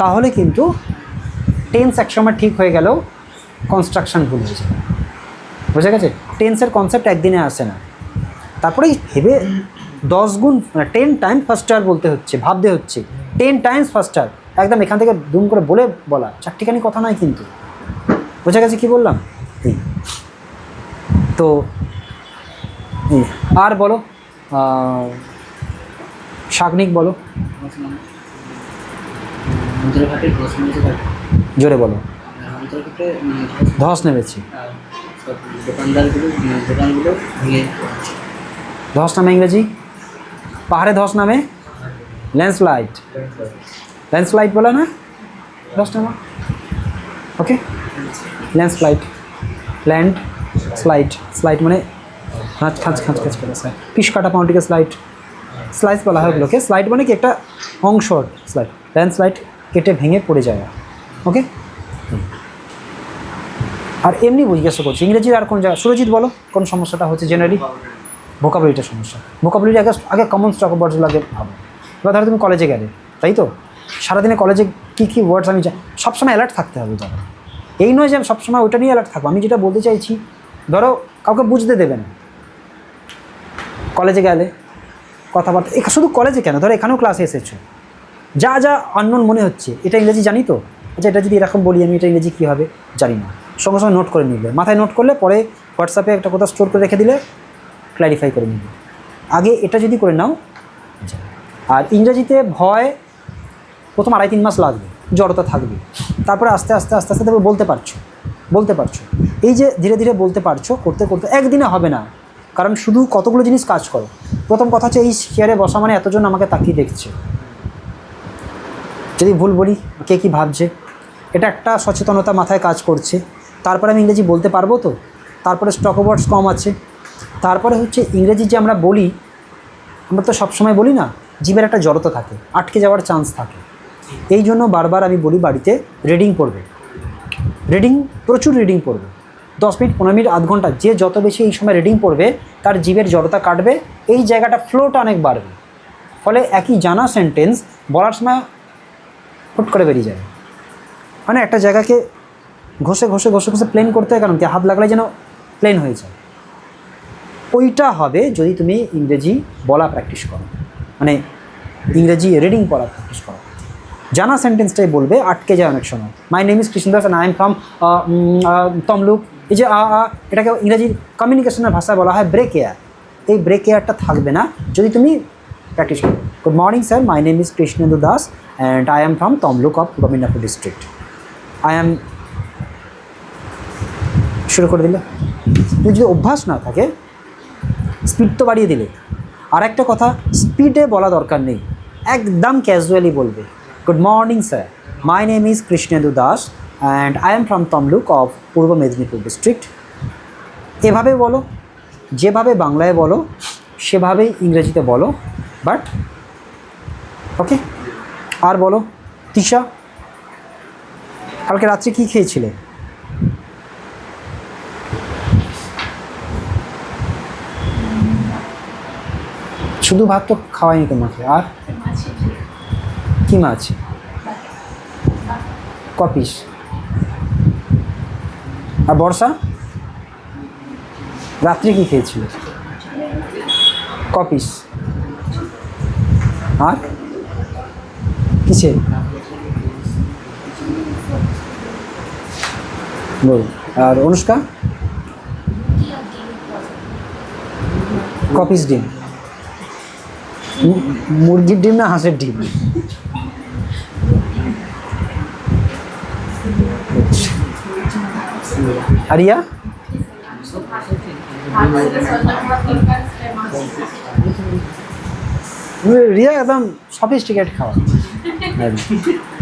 তাহলে কিন্তু টেন্স একসময় ঠিক হয়ে গেলেও কনস্ট্রাকশন ভুল হয়ে যাবে। বুঝে গেছে? টেন্সের কনসেপ্ট একদিনে আসে না, তারপরেই ভেবে 10 গুণ মানে 10 টাইম ফাস্টার বলতে হচ্ছে, ভাবতে হচ্ছে 10 টাইমস ফাস্টার। একদম এখান থেকে দুম করে বলা চারটিখানি কথা নয় কিন্তু। বোঝা গেছে কি বললাম? এই তো আর বলো, শাগনিক বলো, জোরে বলো। ধস নেমেছি, ধস নামে ইংরেজি, পাহাড়ে ধস নামে ল্যান্ডস্লাইড, ল্যান্ডস্লাইড বলে না ধস নামা। ওকে, ল্যান্ডস্লাইড, ল্যান্ড স্লাইড, স্লাইড মানে খাঁচ খাঁচ খাঁচ খাঁচ করে স্লাইড, পিস কাটা পাউন্টিকে স্লাইড, স্লাইস বলা হয় ওগুলোকে। স্লাইড মানে কি একটা অংশ, স্লাইড, ল্যান্ডস্লাইড কেটে ভেঙে পড়ে যায়। ওকে, আর এমনি জিজ্ঞাসা করছি ইংরেজির আর কোন জায়গায়। সুরজিৎ বলো কোন সমস্যাটা হচ্ছে জেনারেলি? ভোকাবুলারিটার সমস্যা। ভোকাবুলারি আগে কমন স্টক ওয়ার্ডসগুলো আগে ভাবো। এবার ধরো তুমি কলেজে গেলে, তাই তো সারাদিনে কলেজে কী কী ওয়ার্ডস আমি সবসময় অ্যালার্ট থাকতে হবে। ধরো এই নয় যে আমি সবসময় ওটা নিয়ে অ্যালার্ট থাকবো। আমি যেটা বলতে চাইছি, ধরো কাউকে বুঝতে দেবে না কলেজে গেলে কথাবার্তা, শুধু কলেজে কেন, ধরো এখানেও ক্লাসে এসেছো, যা যা আননোন মনে হচ্ছে এটা ইংরেজি জানি তো, আচ্ছা এটা যদি এরকম বলি আমি, এটা ইংরেজি কী হবে জানি না, সঙ্গে সঙ্গে নোট করে নিলে, মাথায় নোট করলে পরে হোয়াটসঅ্যাপে একটা কথা স্টোর করে রেখে দিলে ক্ল্যারিফাই করে নিলে। আগে এটা যদি করে নাও। আর ইংরেজিতে ভয় প্রথম 2.5-3 মাস লাগবে, জড়তা থাকবে, তারপরে আস্তে আস্তে আস্তে আস্তে তারপর বলতে পারছো। এই যে ধীরে ধীরে বলতে পারছো, করতে করতে একদিনে হবে না, কারণ শুধু কতগুলো জিনিস কাজ করো। প্রথম কথা হচ্ছে এই চেয়ারে বসা মানে এতজন আমাকে তাকিয়ে দেখছে, যদি ভুল বলি কে কী ভাবছে, এটা একটা সচেতনতা মাথায় কাজ করছে। তারপরে আমি ইংরেজি বলতে পারবো তো, তারপরে স্টক ওয়ার্ডস কম আছে, তারপরে হচ্ছে ইংরেজি যে আমরা বলি, আমরা তো সবসময় বলি না, জিভের একটা জড়তা থাকে, আটকে যাওয়ার চান্স থাকে। এই জন্য বারবার আমি বলি বাড়িতে রিডিং পড়বে, প্রচুর রিডিং পড়বে, 10 মিনিট 15 মিনিট আধ ঘন্টা, যে যত বেশি এই সময় রিডিং পড়বে তার জিভের জড়তা কাটবে, এই জায়গাটা ফ্লোটা অনেক বাড়বে, ফলে একই জানা সেন্টেন্স বলার সময় হুট করে বেরিয়ে যাবে। মানে একটা জায়গাকে ঘষে ঘষে ঘষে ঘষে প্লেন করতে হয়, কারণ কি হাত লাগলে যেন প্লেন হয়ে যায়। ওইটা হবে যদি তুমি ইংরেজি বলা প্র্যাকটিস করো, মানে ইংরেজি রিডিং পড়া প্র্যাকটিস করো। জানা সেন্টেন্সটাই বলবে, আটকে যায় অনেক সময়। My name is Krishnadas and I am from Tamluk. এই যে এটাকে ইংরেজি কমিউনিকেশনের ভাষায় বলা হয় ব্রেক এয়ার। এই ব্রেক এয়ারটা থাকবে না যদি তুমি প্র্যাকটিস করো। Good morning sir, my name is Krishnendu Das and I am from Tamluk of Purba Medinipur district. I am, শুরু করে দিলে। যদি অভ্যাস না থাকে, স্পিড তো বাড়িয়ে দিলে। আর একটা কথা, স্পিডে বলা দরকার নেই, একদম ক্যাজুয়ালি বলবে। Good morning sir, my name is Krishnendu Das and I am from Tamluk of Purba Medinipur district. এভাবে বলো, যেভাবে বাংলায় বলো সেভাবেই ইংরেজিতে বলো, বাট ওকে। আর বলো, তিশা কালকে রাত্রে কী খেয়েছিলে? শুধু ভাত তো খাওয়াইনি তোমাকে, আর কি মাছ? কপিস। আর বর্ষা রাত্রে কি খেয়েছিল? কপিস। আর কিসে বল? আর অনুষ্কা? কপিস ডিম। মুরগির ডিম না হাঁসের ডিম? আর ইয়া? রিয়া একদম সফিস্টিকেট খাওয়া,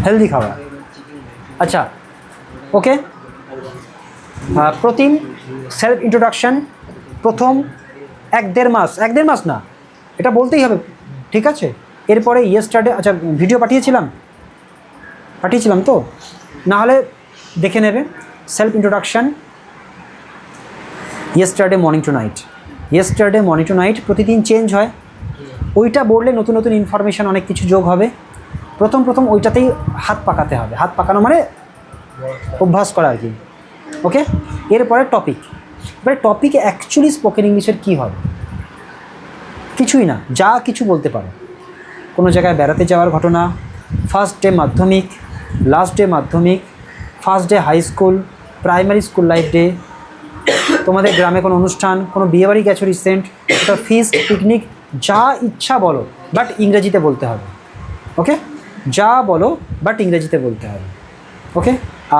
হেলদি খাওয়া। আচ্ছা, ওকে। প্রতিম সেলফ ইন্ট্রোডাকশান প্রথম 1-1.5 মাস, 1-1.5 মাস না, এটা বলতেই হবে, ঠিক আছে? এরপরে ইয়েস্টারডে, আচ্ছা ভিডিও পাঠিয়েছিলাম তো, নাহলে দেখে নেবে। Self introduction yesterday morning to night প্রতিদিন চেঞ্জ হয়। ওইটা বললে নতুন নতুন ইনফরমেশান অনেক কিছু যোগ হবে। প্রথম ওইটাতেই হাত পাকাতে হবে। হাত পাকানো মানে অভ্যাস করা আর কি, ওকে। এরপরে টপিক। এবারে টপিকে অ্যাকচুয়ালি স্পোকেন ইংলিশের কী হবে? কিছুই না, যা কিছু বলতে পারো। কোনো জায়গায় বেড়াতে যাওয়ার ঘটনা, first day Madhyamik, last day Madhyamik, first day high school, primary school life day, তোমাদের গ্রামে কোনো অনুষ্ঠান, কোনো বিয়েবাড়ি গেছো রিসেন্ট, একটা ফিস্ট, পিকনিক, যা ইচ্ছা বলো, বাট ইংরেজিতে বলতে হবে, ওকে। যা বলো বাট ইংরেজিতে বলতে হবে, ওকে।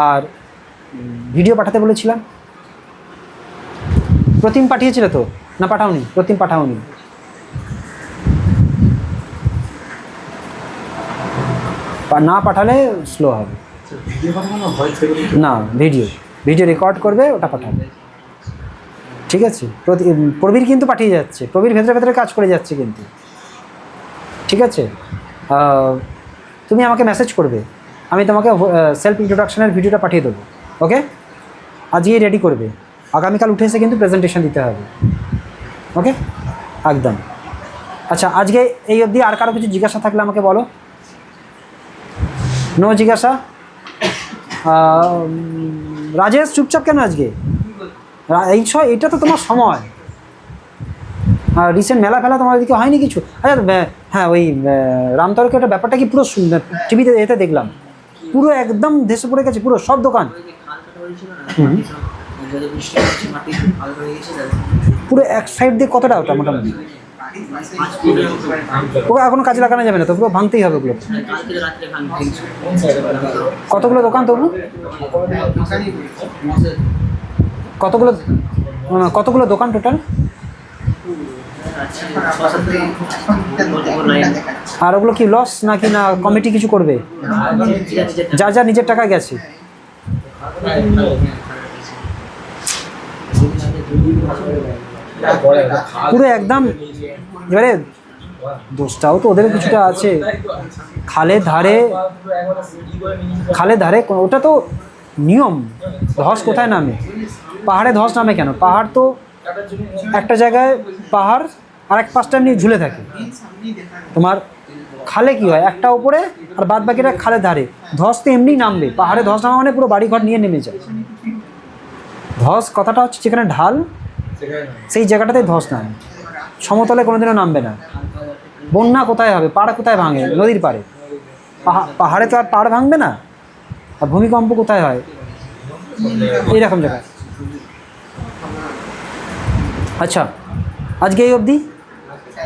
আর ভিডিও পাঠাতে বলেছিলাম, প্রতিম পাঠিয়েছিলে তো না? পাঠাওনি? প্রতিম পাঠাওনি? না পাঠালে স্লো হবে না। ভিডিও রেকর্ড করবে, ওটা পাঠাবে, ঠিক আছে? প্রবীর কিন্তু পাঠিয়ে যাচ্ছে, প্রবীর ভেতরে কাজ করে যাচ্ছে কিন্তু, ঠিক আছে? তুমি আমাকে মেসেজ করবে, আমি তোমাকে সেলফ ইন্ট্রোডাকশনের ভিডিওটা পাঠিয়ে দেবো, ওকে। আজকেই রেডি করবে, আগামীকাল উঠে এসে কিন্তু প্রেজেন্টেশন দিতে হবে, ওকে, একদম। আচ্ছা, আজকে এই অবধি আর কারো কিছু জিজ্ঞাসা থাকলে আমাকে বলো। নো জিজ্ঞাসা? রাজেশ চুপচাপ কেন আজকে? এইটা তো তোমার সময়। রিসেন্ট মেলা ফেলা তোমার দিকে হয়নি কিছু? আচ্ছা হ্যাঁ, ওই রামতরকে ওটা ব্যাপারটা কি পুরো টিভিতে এতে দেখলাম, পুরো একদম ধসে পড়ে গেছে পুরো সব দোকান, পুরো এক সাইড দিয়ে। কতটা ওটা মোটামুটি? ওকে এখনো কাজে লাগানো যাবে না তো, পুরো ভাঙতেই হবে ওগুলো। কতগুলো দোকান তবু? কতগুলো দোকান টোটাল? আর ওগুলো কি লস নাকি না কমিটি কিছু করবে? যা নিজের টাকা গেছে। পুরো একদম। এবারে দোষটাও তো ওদের কিছুটা আছে। খালের ধারে ওটা তো নিয়ম। ধস কোথায় নামে? পাহাড়ে ধস নামে কেন? পাহাড় তো একটা জায়গায় পাহাড়, আর এক পাশটা এমনি ঝুলে থাকে। তোমার খালে কি হয়? একটা উপরে আর বাদ বাকিটা খালের ধারে। ধস তো এমনি নামবে। পাহাড়ে ধস নামা মানে পুরো বাড়িঘর নিয়ে নেমে যায়। ধস কথাটা হচ্ছে যেখানে ঢাল, সেই জায়গাটাতেই ধস নামে। সমতলে কোনোদিনও নামবে না। বন্যা কোথায় হবে? পাড় কোথায় ভাঙে? নদীর পাড়ে। পাহাড়ে তো আর পাহাড় ভাঙবে না, আর ভূমিকম্প কোথায় হয়? এইরকম জায়গায়। আচ্ছা, আজকে এই অবধি।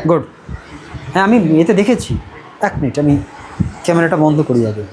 গুড। হ্যাঁ, আমি এতে দেখেছি। 1 মিনিট, আমি ক্যামেরাটা বন্ধ করি আগে।